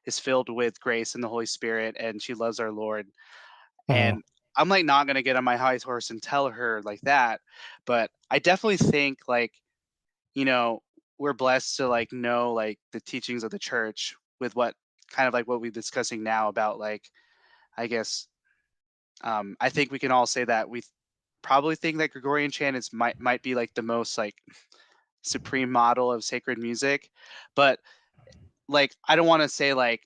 is filled with grace and the Holy Spirit, and she loves our Lord. And I'm like not gonna get on my high horse and tell her like that, but I definitely think like, we're blessed to like know like the teachings of the church with what kind of like what we're discussing now about like, I guess, I think we can all say that we probably think that Gregorian chant is might be like the most like supreme model of sacred music, but like I don't want to say like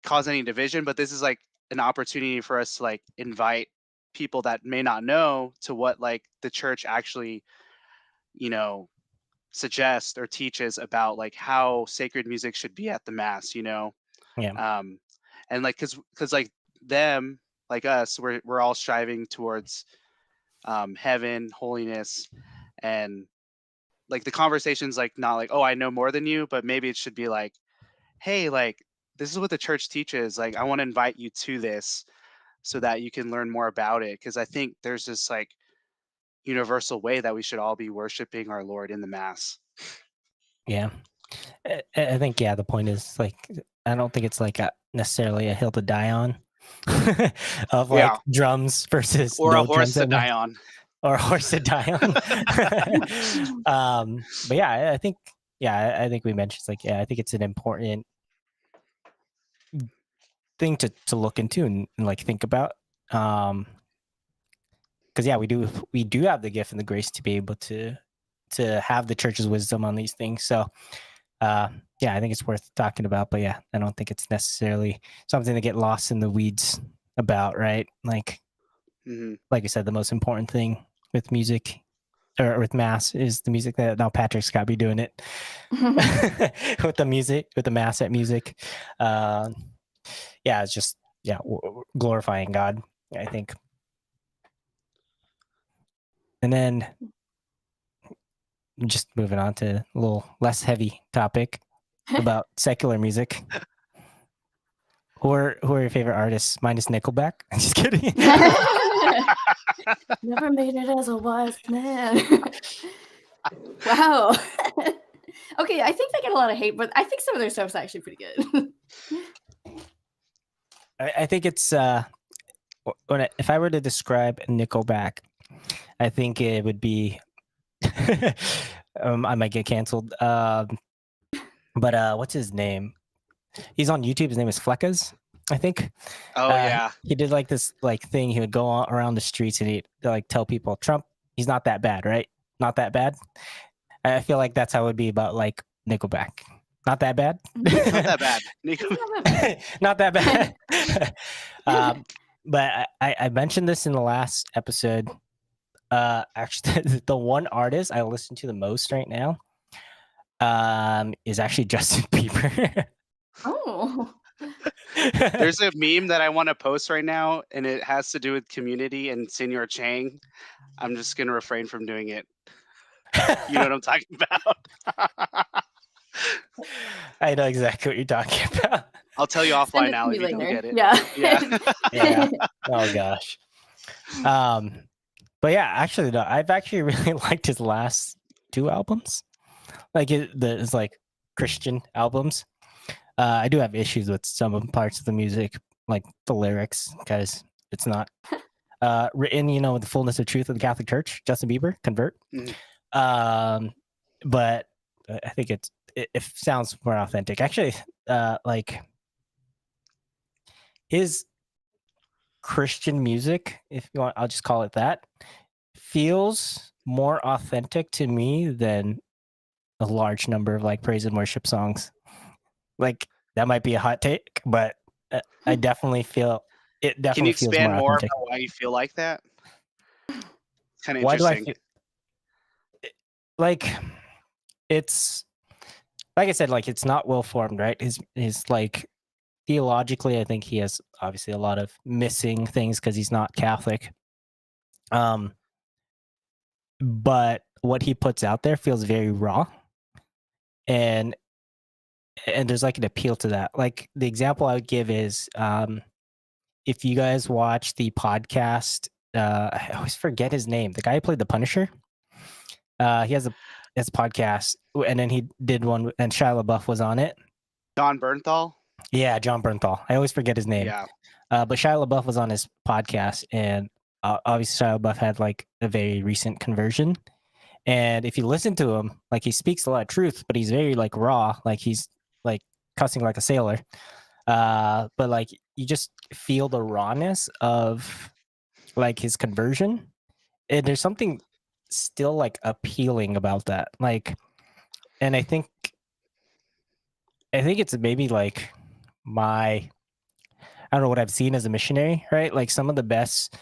cause any division, but this is like an opportunity for us to like invite people that may not know to what like the church actually, suggests or teaches about like how sacred music should be at the Mass. Yeah. And like because like them, like us, we're all striving towards heaven, holiness, and like the conversation's like not like, oh, I know more than you, but maybe it should be like, hey, like this is what the church teaches, like I want to invite you to this so that you can learn more about it, because I think there's this like universal way that we should all be worshiping our Lord in the Mass. Yeah. I think, yeah, the point is like, I don't think it's like necessarily a hill to die on of like drums versus or no a horse drums to die on. Or a horse to die on. But yeah, I think we mentioned it's like, yeah, I think it's an important thing to look into and like think about. Because yeah, we do have the gift and the grace to be able to have the church's wisdom on these things. So yeah, I think it's worth talking about. But yeah, I don't think it's necessarily something to get lost in the weeds about, right? Like, like I said, the most important thing with music or with Mass is the music that now Patrick's got to be doing it with the Mass at music. Yeah, it's just, yeah, glorifying God, I think. And then just moving on to a little less heavy topic about secular music. Who are your favorite artists? Mine is Nickelback. I'm just kidding. Never made it as a wise man. Wow. Okay, I think they get a lot of hate, but I think some of their stuff's actually pretty good. I think it's if I were to describe Nickelback, I think it would be I might get canceled. But what's his name? He's on YouTube. His name is Fleckas, I think. Oh yeah. He did like this like thing. He would go around the streets and he'd like tell people, Trump, he's not that bad, right? Not that bad. I feel like that's how it would be about like Nickelback. Not that bad. Not that bad. Not that bad. But I mentioned this in the last episode. Actually, the one artist I listen to the most right now is actually Justin Bieber. Oh. There's a meme that I want to post right now, and it has to do with Community and Senior Chang. I'm just gonna refrain from doing it. You know what I'm talking about? I know exactly what you're talking about. I'll tell you offline now if you don't get it. Yeah. Yeah. Oh gosh. But yeah, actually, no, I've actually really liked his last two albums. Like it's like Christian albums. I do have issues with some of parts of the music, like the lyrics, because it's not written, with the fullness of truth of the Catholic Church. Justin Bieber, convert. Mhm. But I think it sounds more authentic. Actually, like his Christian music, if you want, I'll just call it that, feels more authentic to me than a large number of like praise and worship songs. Like that might be a hot take, but I definitely feel it Can definitely you feels expand more authentic. about why you feel like that? Kind of Why do I interesting. feel like it's like I said, like it's not well formed, right? His like theologically, I think he has obviously a lot of missing things because he's not Catholic. But what he puts out there feels very raw, and there's like an appeal to that. Like the example I would give is if you guys watch the podcast, I always forget his name. The guy who played the Punisher. He has a podcast, and then he did one, and Shia LaBeouf was on it. John Bernthal? Yeah, John Bernthal. I always forget his name. Yeah. But Shia LaBeouf was on his podcast, and obviously Shia LaBeouf had like a very recent conversion. And if you listen to him, like he speaks a lot of truth, but he's very like raw, like he's like cussing like a sailor. But like you just feel the rawness of like his conversion, and there's something still like appealing about that. Like, and I think it's maybe like I don't know what I've seen as a missionary, right? Like some of the best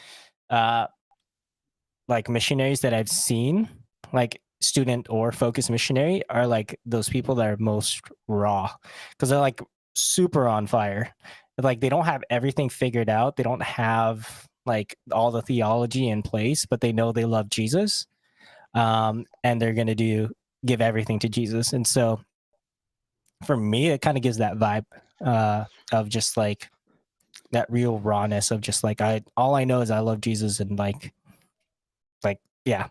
like missionaries that I've seen, like student or focused missionary, are like those people that are most raw because they're like super on fire. Like they don't have everything figured out. They don't have like all the theology in place, but they know they love Jesus. And they're going to give everything to Jesus. And so for me, it kind of gives that vibe of just like that real rawness of just like, all I know is I love Jesus, and like, yeah,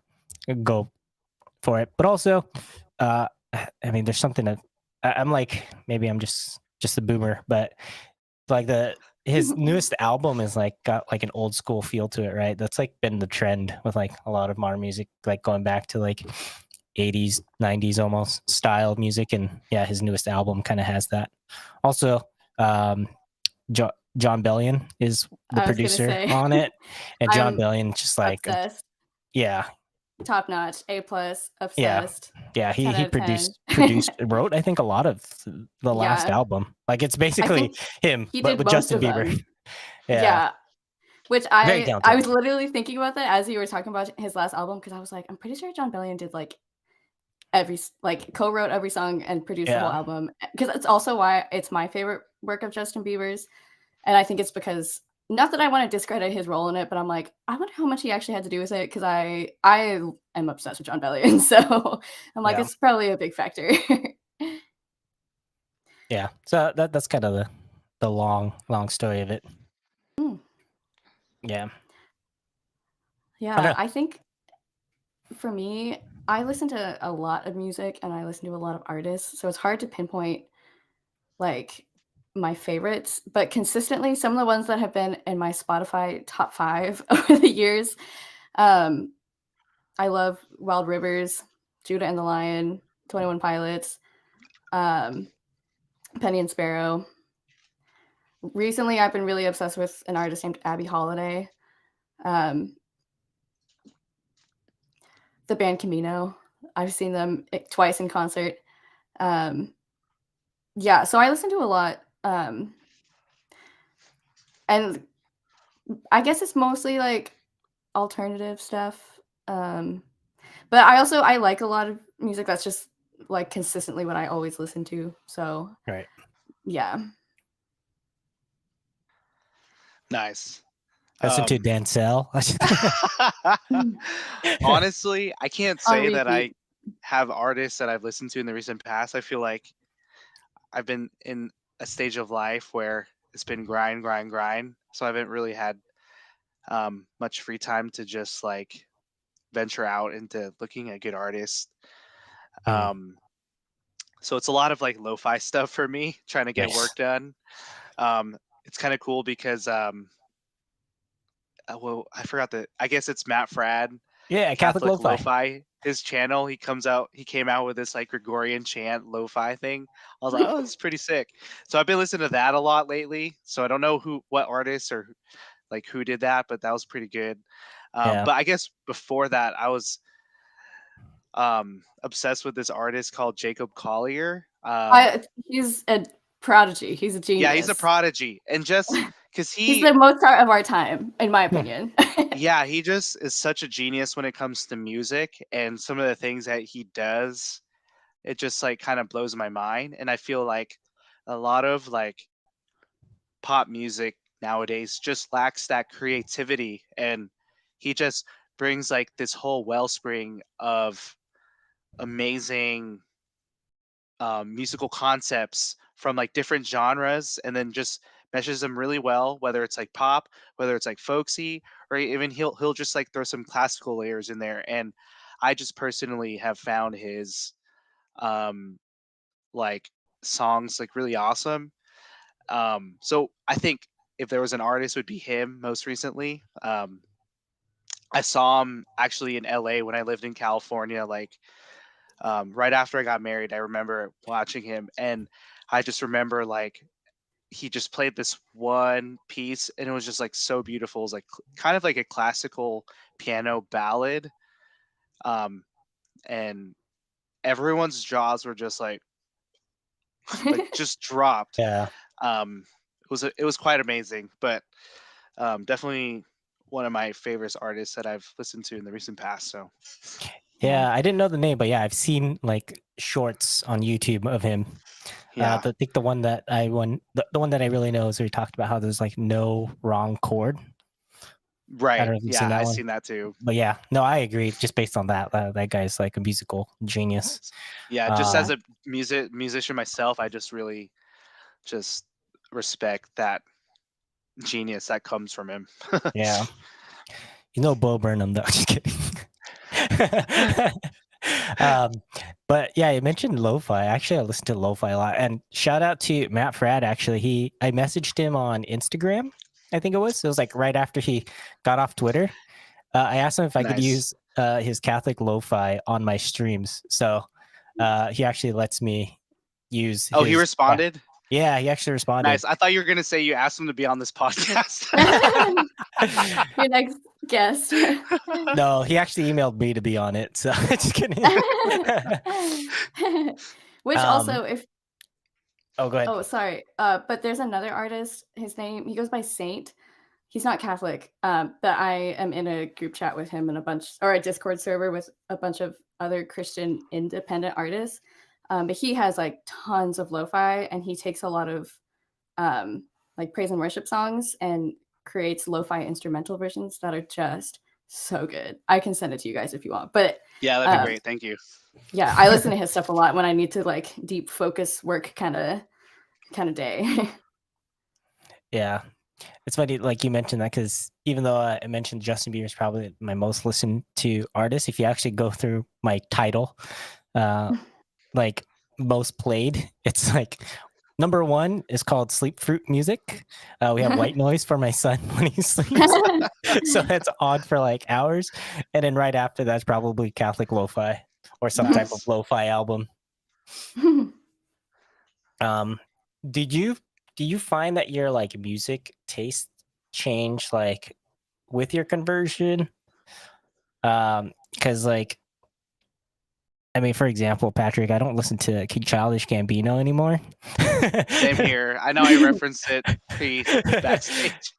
go for it. But also, I mean, there's something that I'm like, maybe I'm just a boomer, but like his newest album is like got like an old school feel to it, right? That's like been the trend with like a lot of modern music, like going back to like 80s, 90s almost style music. And yeah, his newest album kind of has that. Also, John Bellion is the producer on it, and John Bellion just like obsessed. Yeah. Top notch, A+, obsessed. Yeah. He produced, wrote, I think, a lot of the last album. Like it's basically him, but with Justin Bieber. Yeah. Which I was literally thinking about that as you were talking about his last album, because I was like, I'm pretty sure John Bellion did like co-wrote every song and produced the whole album. Because it's also why it's my favorite work of Justin Bieber's. And I think it's because, not that I want to discredit his role in it, but I'm like, I wonder how much he actually had to do with it, because I am obsessed with John Bellion. So I'm like, it's probably a big factor. Yeah. So that's kind of the long story of it. Mm. Yeah. Yeah, I think for me, I listen to a lot of music and I listen to a lot of artists, so it's hard to pinpoint like my favorites, but consistently some of the ones that have been in my Spotify top 5 over the years. I love Wild Rivers, Judah and the Lion, 21 Pilots, Penny and Sparrow. Recently, I've been really obsessed with an artist named Abby Holiday. The band Camino. I've seen them twice in concert. Yeah, so I listen to a lot. And I guess it's mostly like alternative stuff. But I like a lot of music that's just like consistently what I always listen to. So Right. yeah. Nice. Listen to Dancel. Honestly, I can't On say that I repeat. have artists that I've listened to in the recent past. I feel like I've been in a stage of life where it's been grind, grind, grind. So I haven't really had much free time to just like venture out into looking at good artists. Mm. So it's a lot of like lo-fi stuff for me, trying to get Nice. work done. It's kind of cool because well, I forgot I guess it's Matt Frad, Yeah, Catholic Catholic Lo-Fi. Lo-Fi. His channel, he came out with this like Gregorian chant lo-fi thing. I was like, oh, this is pretty sick. So I've been listening to that a lot lately. So I don't know what artists or like who did that, but that was pretty good. Yeah. But I guess before that, I was obsessed with this artist called Jacob Collier. He's a prodigy. He's a genius. Yeah, he's a prodigy, and just because he's the Mozart of our time, in my Hmm. opinion. yeah, he just is such a genius when it comes to music, and some of the things that he does, it just like kind of blows my mind. And I feel like a lot of like pop music nowadays just lacks that creativity, and he just brings like this whole wellspring of amazing musical concepts from like different genres, and then just meshes them really well, whether it's like pop, whether it's like folksy, or even he'll just like throw some classical layers in there. And I just personally have found his um like songs like really awesome. So I think if there was an artist, it would be him most recently. I saw him actually in LA when I lived in California, like right after I got married. I remember watching him, and I just remember like he just played this one piece, and it was just like so beautiful. It was like kind of like a classical piano ballad, and everyone's jaws were just like just dropped. Yeah. It was quite amazing, but definitely one of my favorite artists that I've listened to in the recent past. So Yeah, I didn't know the name, but yeah, I've seen like shorts on YouTube of him. yeah, I think the one that the one that I really know is where he talked about how there's like no wrong chord. I right. don't know if you've Yeah, seen that I've one, seen that too. but yeah, no, I agree. Just based on that, that guy's like a musical genius. Yeah, just as a musician myself, I just really just respect that genius that comes from him. Yeah, Bo Burnham though. Just kidding. But yeah, you mentioned lo-fi. Actually, I listen to lo-fi a lot. And shout out to Matt Frad. Actually, I messaged him on Instagram. I think it was. It was like right after he got off Twitter. I asked him if I could Nice. use his Catholic lo-fi on my streams. So he actually lets me use Oh, he his. responded. Yeah, he actually responded. Nice. I thought you were gonna say you asked him to be on this podcast. Your next guest. No, he actually emailed me to be on it. So just kidding. Which also, if oh, go ahead. oh sorry, but there's another artist. His name, he goes by Saint. He's not Catholic, but I am in a group chat with him and a Discord server with a bunch of other Christian independent artists. But he has like tons of lo-fi, and he takes a lot of like praise and worship songs and creates lo-fi instrumental versions that are just so good. I can send it to you guys if you want. But yeah, that'd be great. Thank you. Yeah, I listen to his stuff a lot when I need to like deep focus work kind of day. Yeah. It's funny, like you mentioned that, because even though I mentioned Justin Bieber is probably my most listened to artist, if you actually go through my title, uh, like most played, it's like number one is called Sleep Fruit Music. We have White Noise for my son when he sleeps. So that's on for like hours. And then right after that's probably Catholic lo-fi or some type of Nice. lo-fi album. Um, did you find that your like music taste changed like with your conversion? Because like I mean, for example, Patrick, I don't listen to King Childish Gambino anymore. Same here. I know I referenced it pre backstage.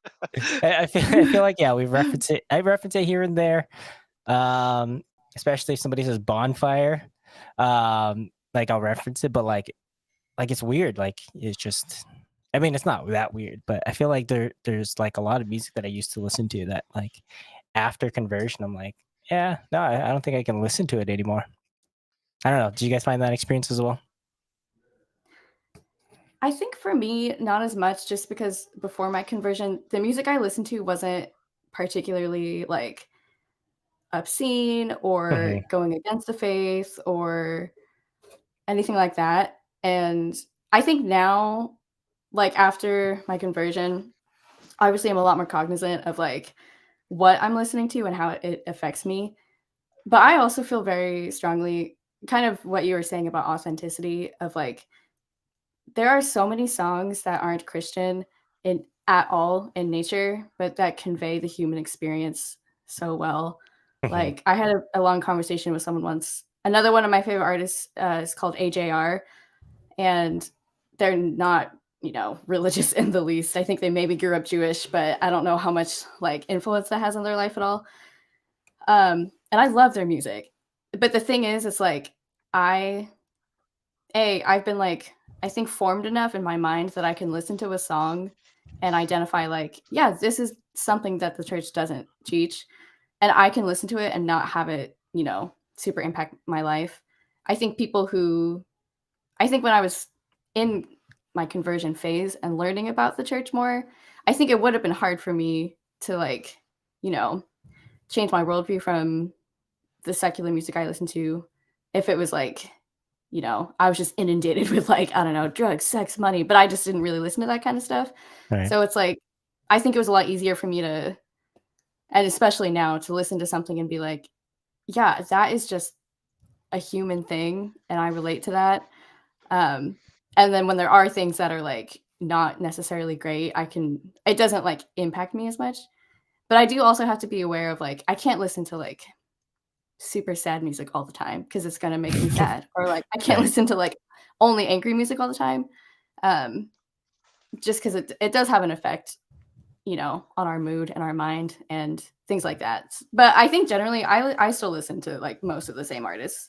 I feel like yeah, we reference it. I reference it here and there. Especially if somebody says bonfire. Like I'll reference it, but like it's weird. Like it's just I mean, it's not that weird, but I feel like there's like a lot of music that I used to listen to that like after conversion, I'm like, yeah, no, I don't think I can listen to it anymore. I don't know. Do you guys find that experience as well? I think for me, not as much, just because before my conversion, the music I listened to wasn't particularly like obscene or Mhm. going against the faith or anything like that. And I think now, like after my conversion, obviously I'm a lot more cognizant of like what I'm listening to and how it affects me. But I also feel very strongly kind of what you were saying about authenticity of like there are so many songs that aren't Christian in at all in nature, but that convey the human experience so well. Mhm. Like I had a long conversation with someone once. Another one of my favorite artists is called AJR, and they're not, religious in the least. I think they maybe grew up Jewish, but I don't know how much like influence that has on their life at all. And I love their music. But the thing is, it's like I I've been like I think formed enough in my mind that I can listen to a song and identify like, yeah, this is something that the church doesn't teach. And I can listen to it and not have it, super impact my life. I think people who I think when I was in my conversion phase and learning about the church more, I think it would have been hard for me to like, you know, change my worldview from the secular music I listen to if it was like, I was just inundated with like, I don't know, drugs, sex, money, but I just didn't really listen to that kind of stuff. Right. So it's like, I think it was a lot easier for me to, and especially now, to listen to something and be like, yeah, that is just a human thing. And I relate to that. Um, and then when there are things that are like not necessarily great, it doesn't like impact me as much. But I do also have to be aware of like, I can't listen to like super sad music all the time because it's gonna make me sad, or, like, I can't Right. listen to, like, only angry music all the time, um, just because it does have an effect, on our mood and our mind and things like that. But I think generally I still listen to, like, most of the same artists.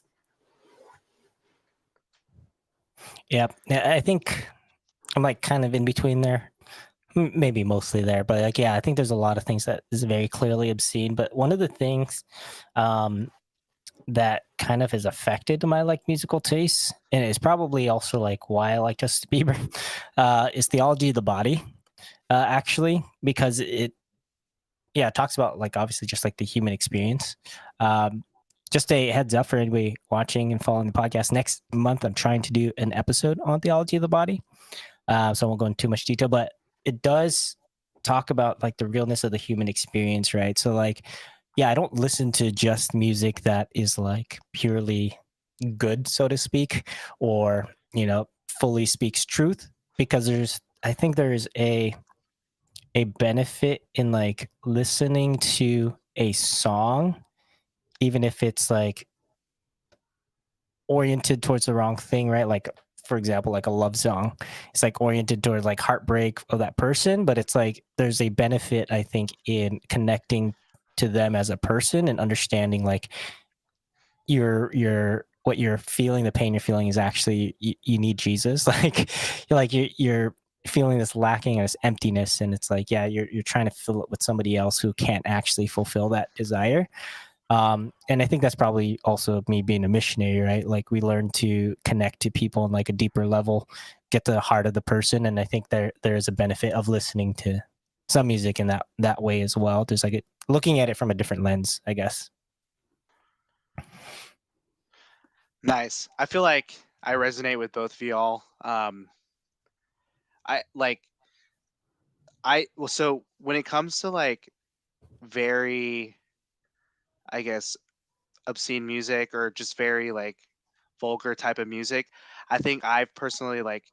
Yeah. I think I'm like kind of in between there. Maybe mostly there, but like yeah, I think there's a lot of things that is very clearly obscene. But one of the things um, that kind of has affected my like musical tastes, and it's probably also like why I like Justin Bieber, is Theology of the Body. Actually, because it talks about like obviously just like the human experience. Um, just a heads up for anybody watching and following the podcast. Next month, I'm trying to do an episode on Theology of the Body. So I won't go into too much detail, but it does talk about like the realness of the human experience, right? So like, yeah, I don't listen to just music that is like purely good, so to speak, or fully speaks truth, because I think there's a benefit in like listening to a song, even if it's like oriented towards the wrong thing, right? Like, for example, like a love song, it's like oriented towards like heartbreak of that person, but it's like there's a benefit, I think, in connecting to them as a person and understanding like your what you're feeling, the pain you're feeling is actually you need Jesus. Like you're feeling this lacking and this emptiness, and it's like yeah, you're trying to fill it with somebody else who can't actually fulfill that desire. And I think that's probably also me being a missionary, right? Like we learn to connect to people on like a deeper level, get to the heart of the person. And I think there is a benefit of listening to some music in that way as well. There's like looking at it from a different lens, I guess. Nice. I feel like I resonate with both of y'all. I like well, so when it comes to like very, I guess, obscene music or just very like vulgar type of music, I think I've personally like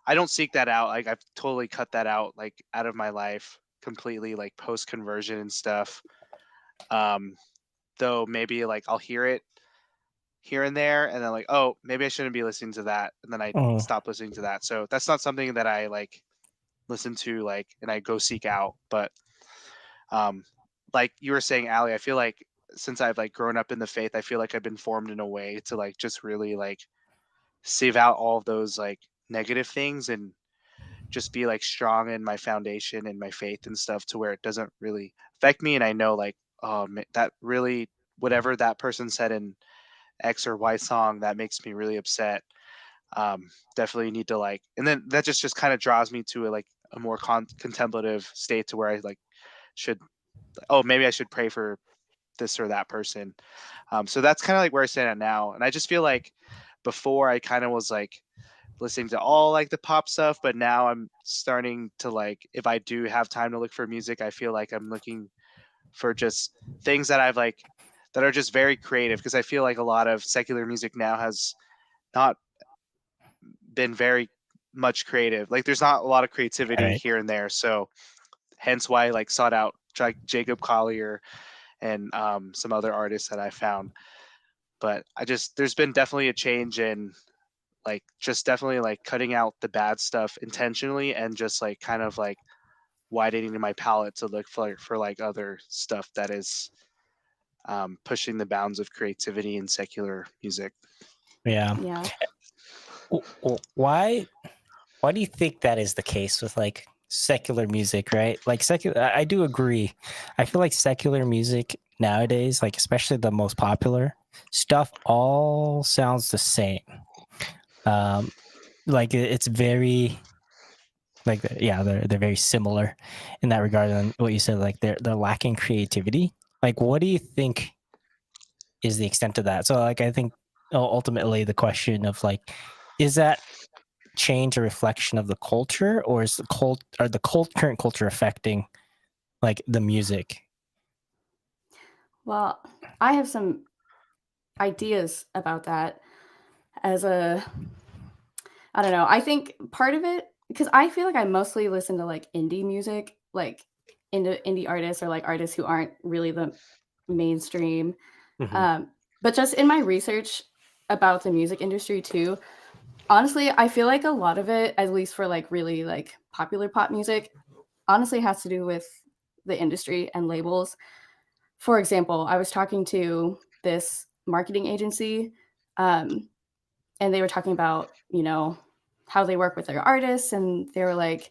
I don't seek that out. Like I've totally cut that out like out of my life completely, like post conversion and stuff. Um, though maybe like I'll hear it here and there and then like, oh, maybe I shouldn't be listening to that, and then I Mm. stop listening to that. So that's not something that I like listen to like and I go seek out. But like you were saying, Allie, I feel like since I've like grown up in the faith, I feel like I've been formed in a way to like just really like save out all of those like negative things and just be like strong in my foundation and my faith and stuff to where it doesn't really affect me. And I know like, that really, whatever that person said in X or Y song, that makes me really upset. Definitely need to like, and then that just kind of draws me to like a more contemplative state to where I like should, oh, maybe I should pray for this or that person. So that's kind of like where I stand at now. And I just feel like before I kind of was like listening to all like the pop stuff, but now I'm starting to like, if I do have time to look for music, I feel like I'm looking for just things that I've like that are just very creative, because I feel like a lot of secular music now has not been very much creative. Like there's not a lot of creativity Right. here and there. So hence why I like sought out Jacob Collier and some other artists that I found. But there's been definitely a change in like just definitely like cutting out the bad stuff intentionally and just like kind of like widening my palette to look for like other stuff that is pushing the bounds of creativity in secular music. Yeah. Yeah. Why do you think that is the case with like secular music, right? Like secular, I do agree. I feel like secular music nowadays, like especially the most popular stuff, all sounds the same. Like it's very like yeah, they're very similar in that regard. And what you said, like they're lacking creativity. Like, what do you think is the extent of that? So, like, I think ultimately the question of like, is that change a reflection of the culture, or is the current culture affecting like the music? Well, I have some ideas about that as a I don't know. I think part of it, because I feel like I mostly listen to like indie music, like indie artists or like artists who aren't really the mainstream. Um, but just in my research about the music industry too, honestly, I feel like a lot of it, at least for like really like popular pop music, honestly has to do with the industry and labels. For example, I was talking to this marketing agency, um, and they were talking about, how they work with their artists. And they were like,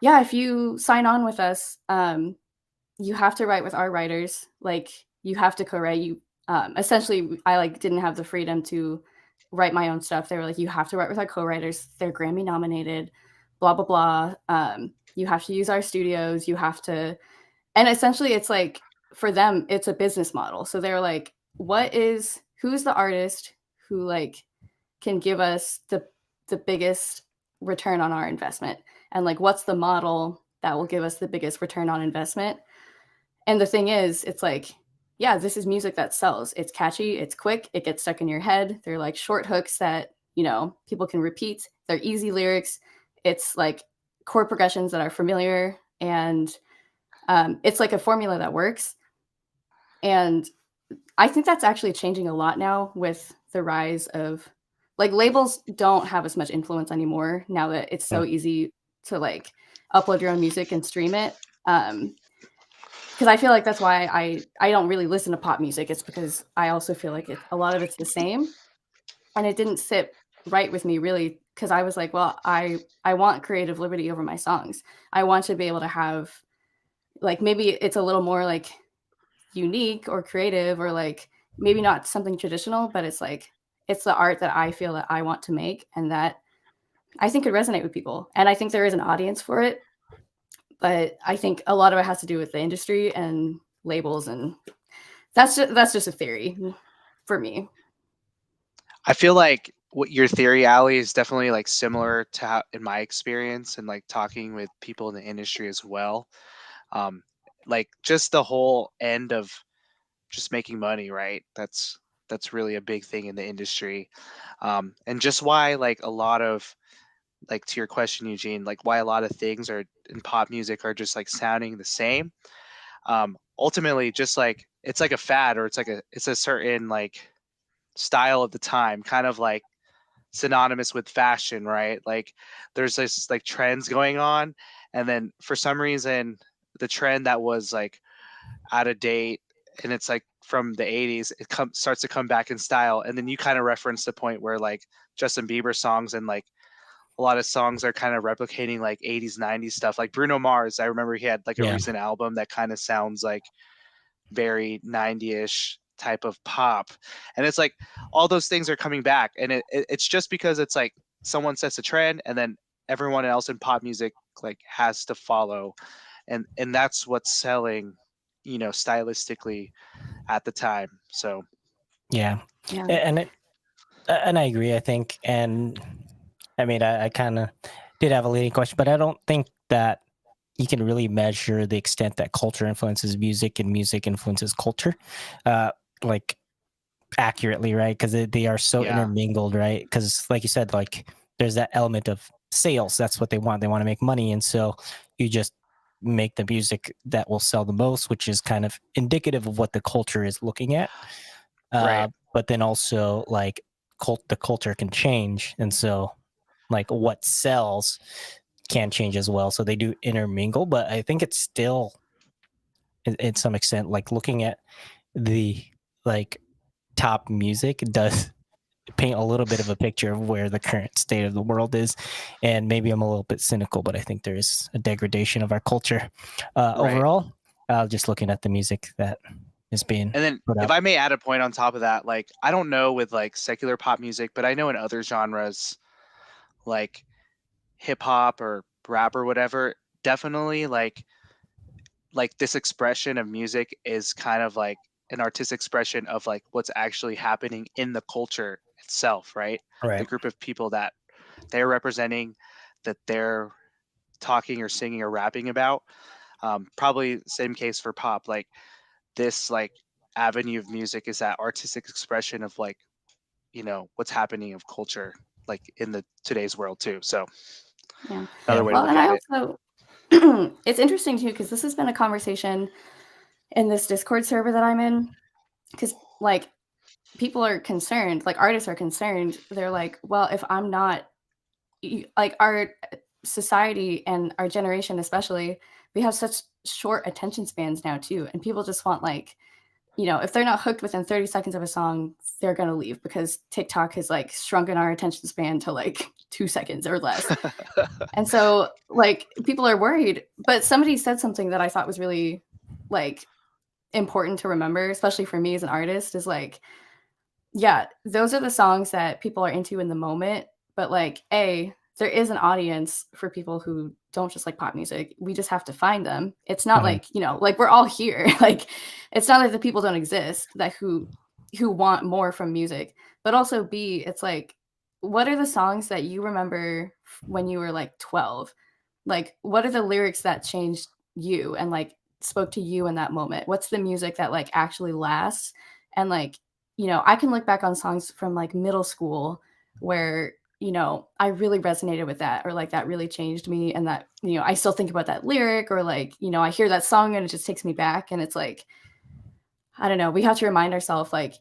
yeah, if you sign on with us, you have to write with our writers. Like you have to co-write. Essentially, I like didn't have the freedom to write my own stuff. They were like, you have to write with our co-writers. They're Grammy nominated, blah, blah, blah. You have to use our studios. You have to, and essentially it's like, for them, it's a business model. So they're like, who's the artist who like can give us the biggest return on our investment? And like, what's the model that will give us the biggest return on investment? And the thing is, it's like, yeah, this is music that sells. It's catchy, it's quick, it gets stuck in your head. They're like short hooks that, people can repeat. They're easy lyrics. It's like chord progressions that are familiar. And it's like a formula that works. And I think that's actually changing a lot now with the rise of like labels don't have as much influence anymore now that it's so easy to like upload your own music and stream it. Because I feel like that's why I don't really listen to pop music. It's because I also feel like a lot of it's the same, and it didn't sit right with me really, because I was like, well, I want creative liberty over my songs. I want to be able to have like, maybe it's a little more like unique or creative, or like maybe not something traditional, but it's like it's the art that I feel that I want to make and that I think could resonate with people. And I think there is an audience for it, but I think a lot of it has to do with the industry and labels, and that's just a theory for me. I feel like what your theory, Allie, is definitely like similar to how, in my experience and like talking with people in the industry as well. Um, like just the whole end of just making money, right? That's really a big thing in the industry. And just why like a lot of, like, to your question, Eugene, like why a lot of things are in pop music are just like sounding the same. Ultimately, just like it's like a fad, or it's a certain like style of the time, kind of like synonymous with fashion, right? Like there's this like trends going on, and then for some reason the trend that was like out of date, and it's like from the 80s, starts to come back in style. And then you kind of reference the point where like Justin Bieber songs and like a lot of songs are kind of replicating like 80s 90s stuff. Like Bruno Mars, I remember he had like a Yeah. recent album that kind of sounds like very 90ish type of pop. And it's like all those things are coming back, and it's just because it's like someone sets a trend and then everyone else in pop music like has to follow, and that's what's selling, you know, stylistically at the time. So Yeah. Yeah. And I agree, I think. And I mean, I kind of did have a leading question, but I don't think that you can really measure the extent that culture influences music and music influences culture, like accurately, right? Because they are so yeah, intermingled, right? Because like you said, like there's that element of sales. That's what they want. They want to make money, and so you just make the music that will sell the most, which is kind of indicative of what the culture is looking at. right. But then also like the culture can change, and so like what sells can change as well. So they do intermingle, but I think it's still in some extent like looking at the like top music does paint a little bit of a picture of where the current state of the world is. And maybe I'm a little bit cynical, but I think there is a degradation of our culture Right. overall. Just looking at the music that is being And then put if out. I may add a point on top of that, like I don't know with like secular pop music, but I know in other genres like hip hop or rap or whatever, definitely like this expression of music is kind of like an artistic expression of like what's actually happening in the culture itself, right? The Right. group of people that they're representing, that they're talking or singing or rapping about. Probably same case for pop. Like this like avenue of music is that artistic expression of like, you know, what's happening of culture like in the today's world too. So Yeah. another Yeah. way to Well, look and I at it. also it's interesting too because this has been a conversation in this Discord server that I'm in, because like people are concerned, like artists are concerned. They're like, well, if I'm not like our society and our generation especially, we have such short attention spans now too, and people just want like, you know, if they're not hooked within 30 seconds of a song, they're going to leave because TikTok has like shrunken our attention span to like 2 seconds or less. And so like people are worried, but somebody said something that I thought was really like important to remember, especially for me as an artist, is like, yeah, those are the songs that people are into in the moment, but like there is an audience for people who don't just like pop music. We just have to find them. It's not Mhm. like, you know, like we're all here. Like it's not like the people don't exist that who want more from music. But also B, it's like what are the songs that you remember when you were like 12? Like what are the lyrics that changed you and like spoke to you in that moment? What's the music that like actually lasts? And like, you know, I can look back on songs from like middle school where, you know, I really resonated with that, or like that really changed me, and that, you know, I still think about that lyric, or like, you know, I hear that song and it just takes me back. And it's like, I don't know, we have to remind ourselves like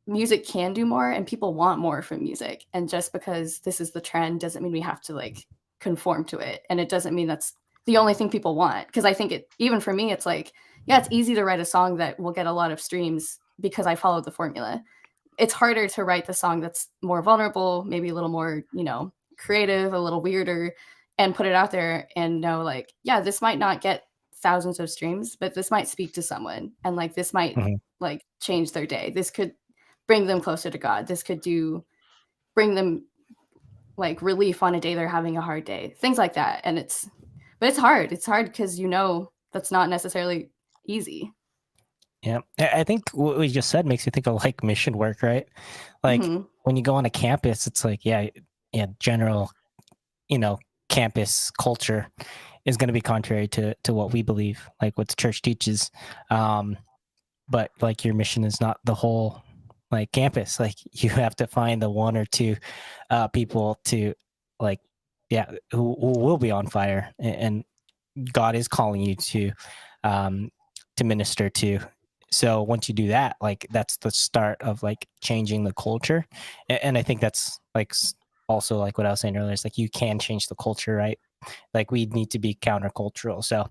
music can do more and people want more from music. And just because this is the trend doesn't mean we have to like conform to it. And it doesn't mean that's the only thing people want. Cause I think it, even for me, it's like, yeah, it's easy to write a song that will get a lot of streams because I followed the formula. It's harder to write the song that's more vulnerable, maybe a little more, you know, creative, a little weirder, and put it out there and know like, yeah, this might not get thousands of streams, but this might speak to someone, and like this might like change their day. This could bring them closer to God. This could bring them like relief on a day they're having a hard day, things like that. And it's hard. It's hard because that's not necessarily easy. Yeah, I think what we just said makes you think of like mission work, right? Like when you go on a campus, it's like, yeah, general, campus culture is going to be contrary to what we believe, like what the church teaches. But like your mission is not the whole like campus. Like you have to find the one or two people to like, who will be on fire, and God is calling you to minister to. So once you do that, like that's the start of like changing the culture. And I think that's like also like what I was saying earlier, is like you can change the culture, right? Like we need to be countercultural. So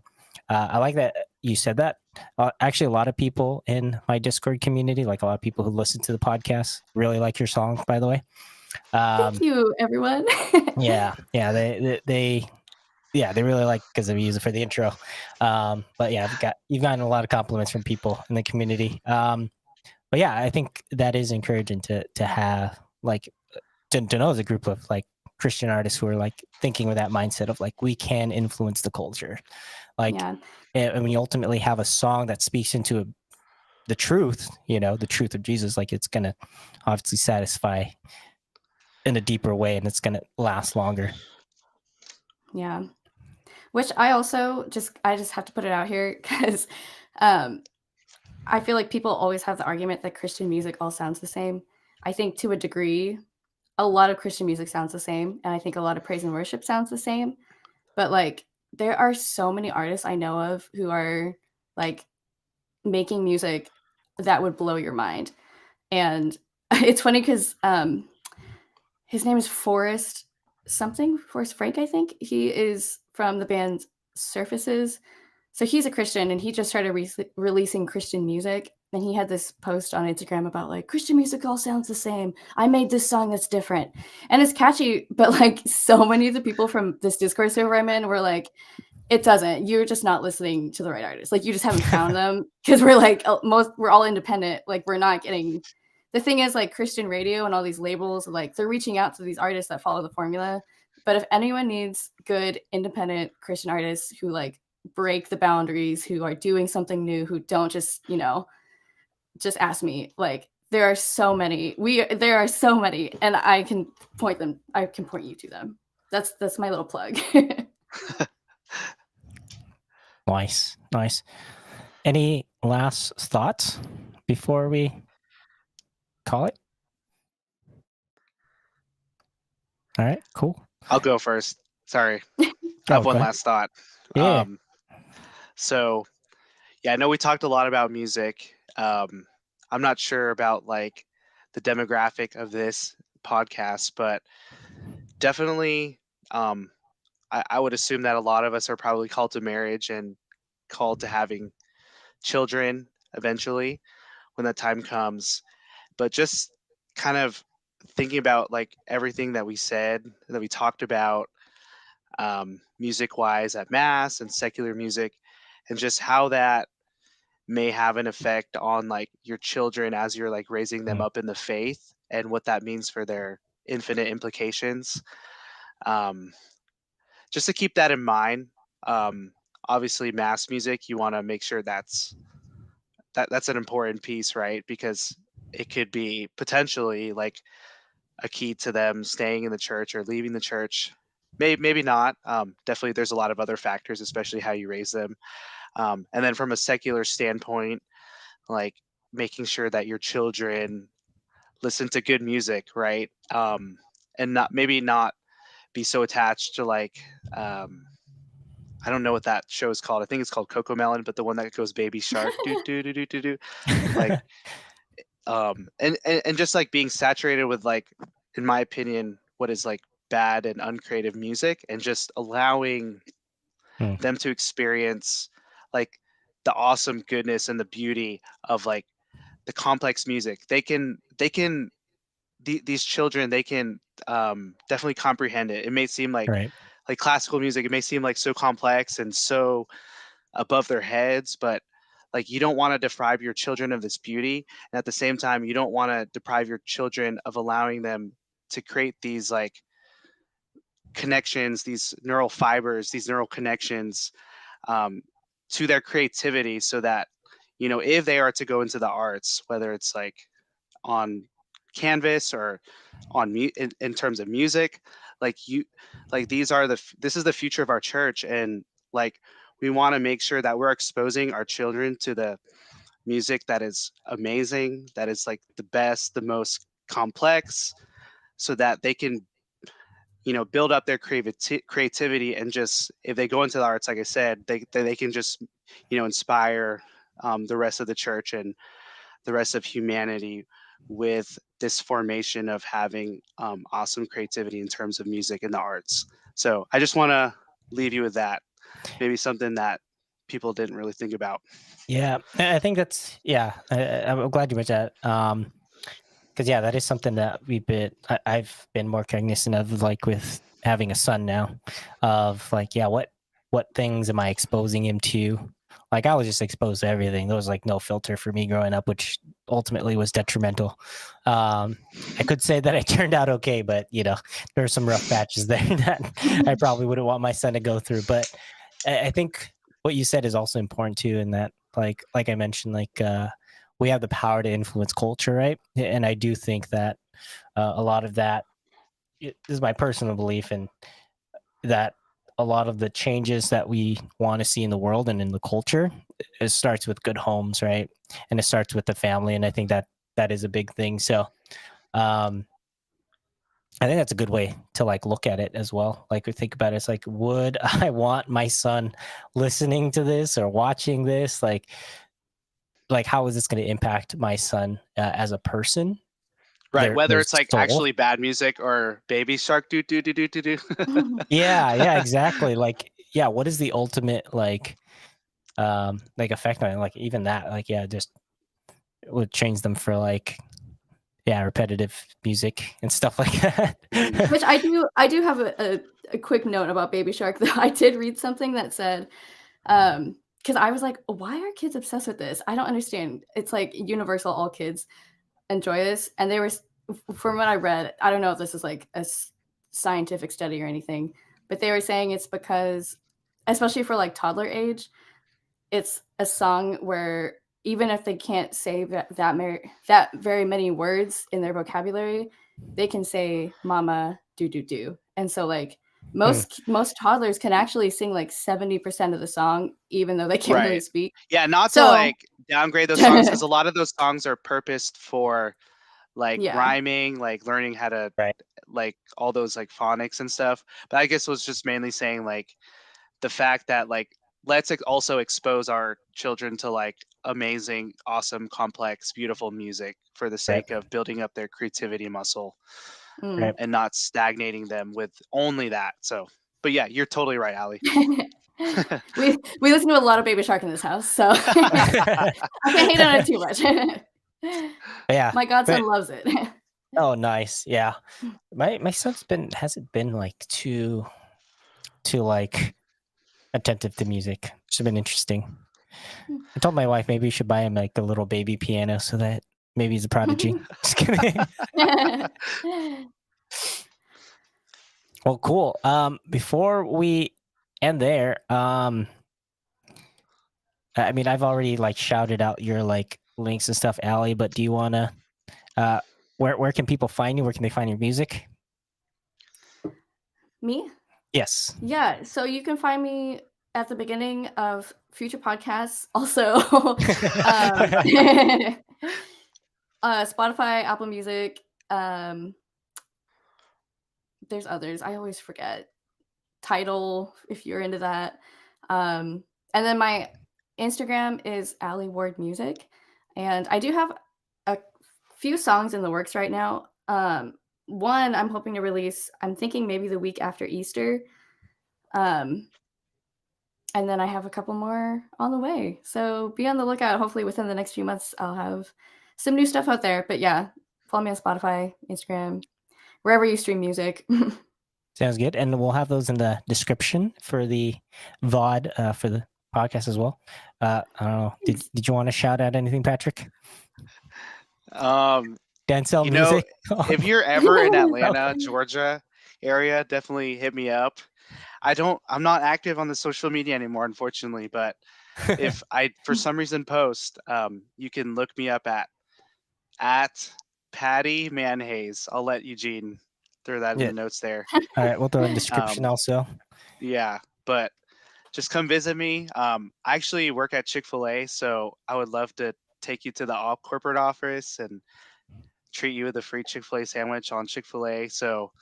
I like that you said that. Actually, a lot of people in my Discord community, like a lot of people who listen to the podcast, really like your song, by the way. Thank you, everyone. They really like, because we use it for the intro. But yeah, you've gotten a lot of compliments from people in the community. But yeah, I think that is encouraging to have like to know as a group of like Christian artists who are like thinking with that mindset of like we can influence the culture. Like, and when you ultimately have a song that speaks into the truth, the truth of Jesus, like it's gonna obviously satisfy in a deeper way, and it's gonna last longer. Yeah. Which I also just have to put it out here because I feel like people always have the argument that Christian music all sounds the same. I think to a degree, a lot of Christian music sounds the same, and I think a lot of praise and worship sounds the same. But like there are so many artists I know of who are like making music that would blow your mind. And it's funny because his name is Forrest Frank, I think. He is from the band Surfaces. So he's a Christian, and he just started releasing Christian music. And he had this post on Instagram about like Christian music all sounds the same. I made this song that's different, and it's catchy. But like so many of the people from this Discord server I'm in were like, it doesn't. You're just not listening to the right artists. Like you just haven't found them, because we're like we're all independent. Like we're not getting. The thing is, like Christian radio and all these labels, like they're reaching out to these artists that follow the formula. But if anyone needs good independent Christian artists who like break the boundaries, who are doing something new, who don't just just ask me. Like there are so many. There are so many, and I can point you to them. That's my little plug. Nice. Any last thoughts before we call it? All right, cool. I'll go first. Sorry. I have one last thought. Yeah. So yeah, I know we talked a lot about music. I'm not sure about like the demographic of this podcast, but definitely I would assume that a lot of us are probably called to marriage and called to having children eventually when that time comes. But just kind of thinking about like everything that we said, that we talked about, music wise at mass and secular music, and just how that may have an effect on like your children as you're like raising them up in the faith, and what that means for their infinite implications. Just to keep that in mind. Obviously mass music, you want to make sure that's an important piece, right? Because it could be potentially like a key to them staying in the church or leaving the church. Maybe not. Definitely, there's a lot of other factors, especially how you raise them. And then from a secular standpoint, like making sure that your children listen to good music, right? And not be so attached to like I don't know what that show is called. I think it's called Coco Melon, but the one that goes Baby Shark, do do do do do do, like, and just like being saturated with like, in my opinion, what is like bad and uncreative music, and just allowing them to experience like the awesome goodness and the beauty of like the complex music. These children, they can definitely comprehend it. It may seem like Right. like classical music, it may seem like so complex and so above their heads, but like you don't want to deprive your children of this beauty, and at the same time you don't want to deprive your children of allowing them to create these like connections, these neural fibers, these neural connections um, to their creativity, so that if they are to go into the arts, whether it's like on canvas or in terms of music, like this is the future of our church, and like we want to make sure that we're exposing our children to the music that is amazing, that is like the best, the most complex, so that they can build up their creativity, and just if they go into the arts, like I said, they can just inspire the rest of the church and the rest of humanity with this formation of having awesome creativity in terms of music and the arts. So I just want to leave you with that. Maybe something that people didn't really think about. Yeah, I think that's I'm glad you mentioned that. Because that is something that I've been more cognizant of, like with having a son now, of like what things am I exposing him to? Like I was just exposed to everything. There was like no filter for me growing up, which ultimately was detrimental. I could say that I turned out okay, but there are some rough patches there that I probably wouldn't want my son to go through. But I think what you said is also important too, in that like I mentioned, like we have the power to influence culture, right? And I do think that a lot of that this is my personal belief, and that a lot of the changes that we want to see in the world and in the culture, it starts with good homes, right? And it starts with the family, and I think that is a big thing. So I think that's a good way to like look at it as well. Like we think about it, it's like, would I want my son listening to this or watching this? Like how is this going to impact my son as a person? Right, whether their it's like soul. actually bad music or Baby Shark do do do do do do. Yeah, exactly. Like, what is the ultimate like effect on it? Like even that, like just would change them for like repetitive music and stuff like that. Which I do have a quick note about Baby Shark, though. I did read something that said, because I was like, why are kids obsessed with this? I don't understand. It's like universal, all kids enjoy this. And they were, from what I read, I don't know if this is like a scientific study or anything, but they were saying it's because, especially for like toddler age, it's a song where even if they can't say that very many words in their vocabulary, they can say "mama," "do do do," and so like most toddlers can actually sing like 70% of the song, even though they can't really Right. speak. Yeah, not to So like downgrade those songs, because a lot of those songs are purposed for like yeah, rhyming, like learning how to Right. like all those like phonics and stuff. But I guess was just mainly saying like the fact that like let's also expose our children to like amazing, awesome, complex, beautiful music for the Right. sake of building up their creativity muscle Right. and not stagnating them with only that. So, but yeah, you're totally right, Allie. we listen to a lot of Baby Shark in this house, so I can't hate on it too much. Yeah. My godson loves it. Oh, nice. Yeah. My son's hasn't been like too like attentive to music. It's been interesting. I told my wife maybe we should buy him like a little baby piano so that maybe he's a prodigy. Just kidding. Well, cool. Before we end there, I mean, I've already like shouted out your like links and stuff, Allie, but do you want to, where can people find you? Where can they find your music? Me? Yes. Yeah, so you can find me at the beginning of future podcasts. Also, Spotify, Apple Music. There's others. I always forget. Tidal, if you're into that. And then my Instagram is Alli Ward Music, and I do have a few songs in the works right now. One I'm hoping to release. I'm thinking maybe the week after Easter. And then I have a couple more on the way. So be on the lookout. Hopefully within the next few months, I'll have some new stuff out there. But yeah, follow me on Spotify, Instagram, wherever you stream music. Sounds good. And we'll have those in the description for the VOD for the podcast as well. I don't know. Did you want to shout out anything, Patrick? Dancel You know, music. if you're ever in Atlanta, Georgia area, definitely hit me up. I'm not active on the social media anymore, unfortunately, but if I for some reason post, you can look me up at Patty Manhays. I'll let Eugene throw that in Yeah. the notes there. All right, we'll throw it in the description also. Yeah, but just come visit me. I actually work at Chick-fil-A, so I would love to take you to the all corporate office and treat you with a free Chick-fil-A sandwich on Chick-fil-A. So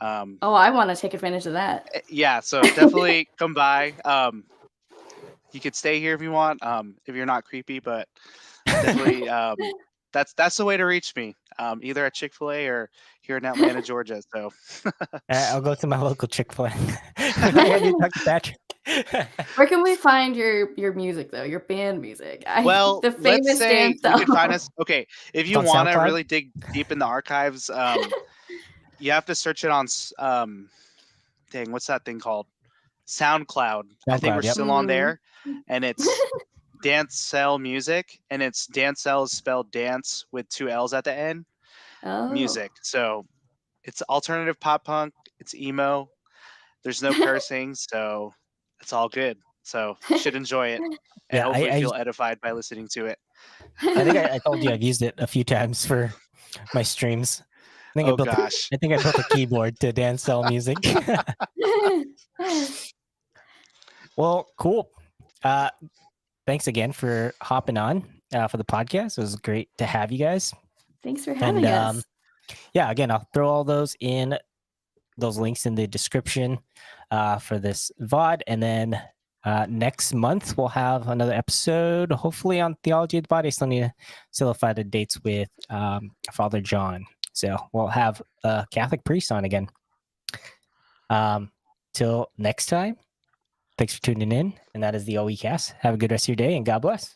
Oh, I want to take advantage of that. yeah, so definitely come by. You could stay here if you want, if you're not creepy, but definitely that's the way to reach me. Either at Chick-fil-A or here in Atlanta, Georgia. So I'll go to my local Chick-fil-A. I need to talk to Patrick. Where can we find your music though? Your band music? Well, The let's famous say you Dancel. could find us. Okay, if you on want to SoundCloud? really dig deep in the archives, you have to search it on dang, what's that thing called? SoundCloud. I think SoundCloud, we're yep. still on there, and it's Dancel Music, and it's Dancel is spelled dance with 2 L's at the end. Oh. Music. So it's alternative pop punk. It's emo. There's no cursing, so it's all good. So you should enjoy it, and Yeah, hopefully feel edified by listening to it. I think I told you I've used it a few times for my streams. I think Oh I built gosh. I think I built a keyboard to Dancel music. Well, cool. Thanks again for hopping on for the podcast. It was great to have you guys. Thanks for having us. Yeah, again, I'll throw all those links in the description for this VOD. And then next month, we'll have another episode, hopefully on Theology of the Body. I still need to solidify the dates with Father John. So we'll have a Catholic priest on again. Till next time, thanks for tuning in. And that is the OE Cast. Have a good rest of your day and God bless.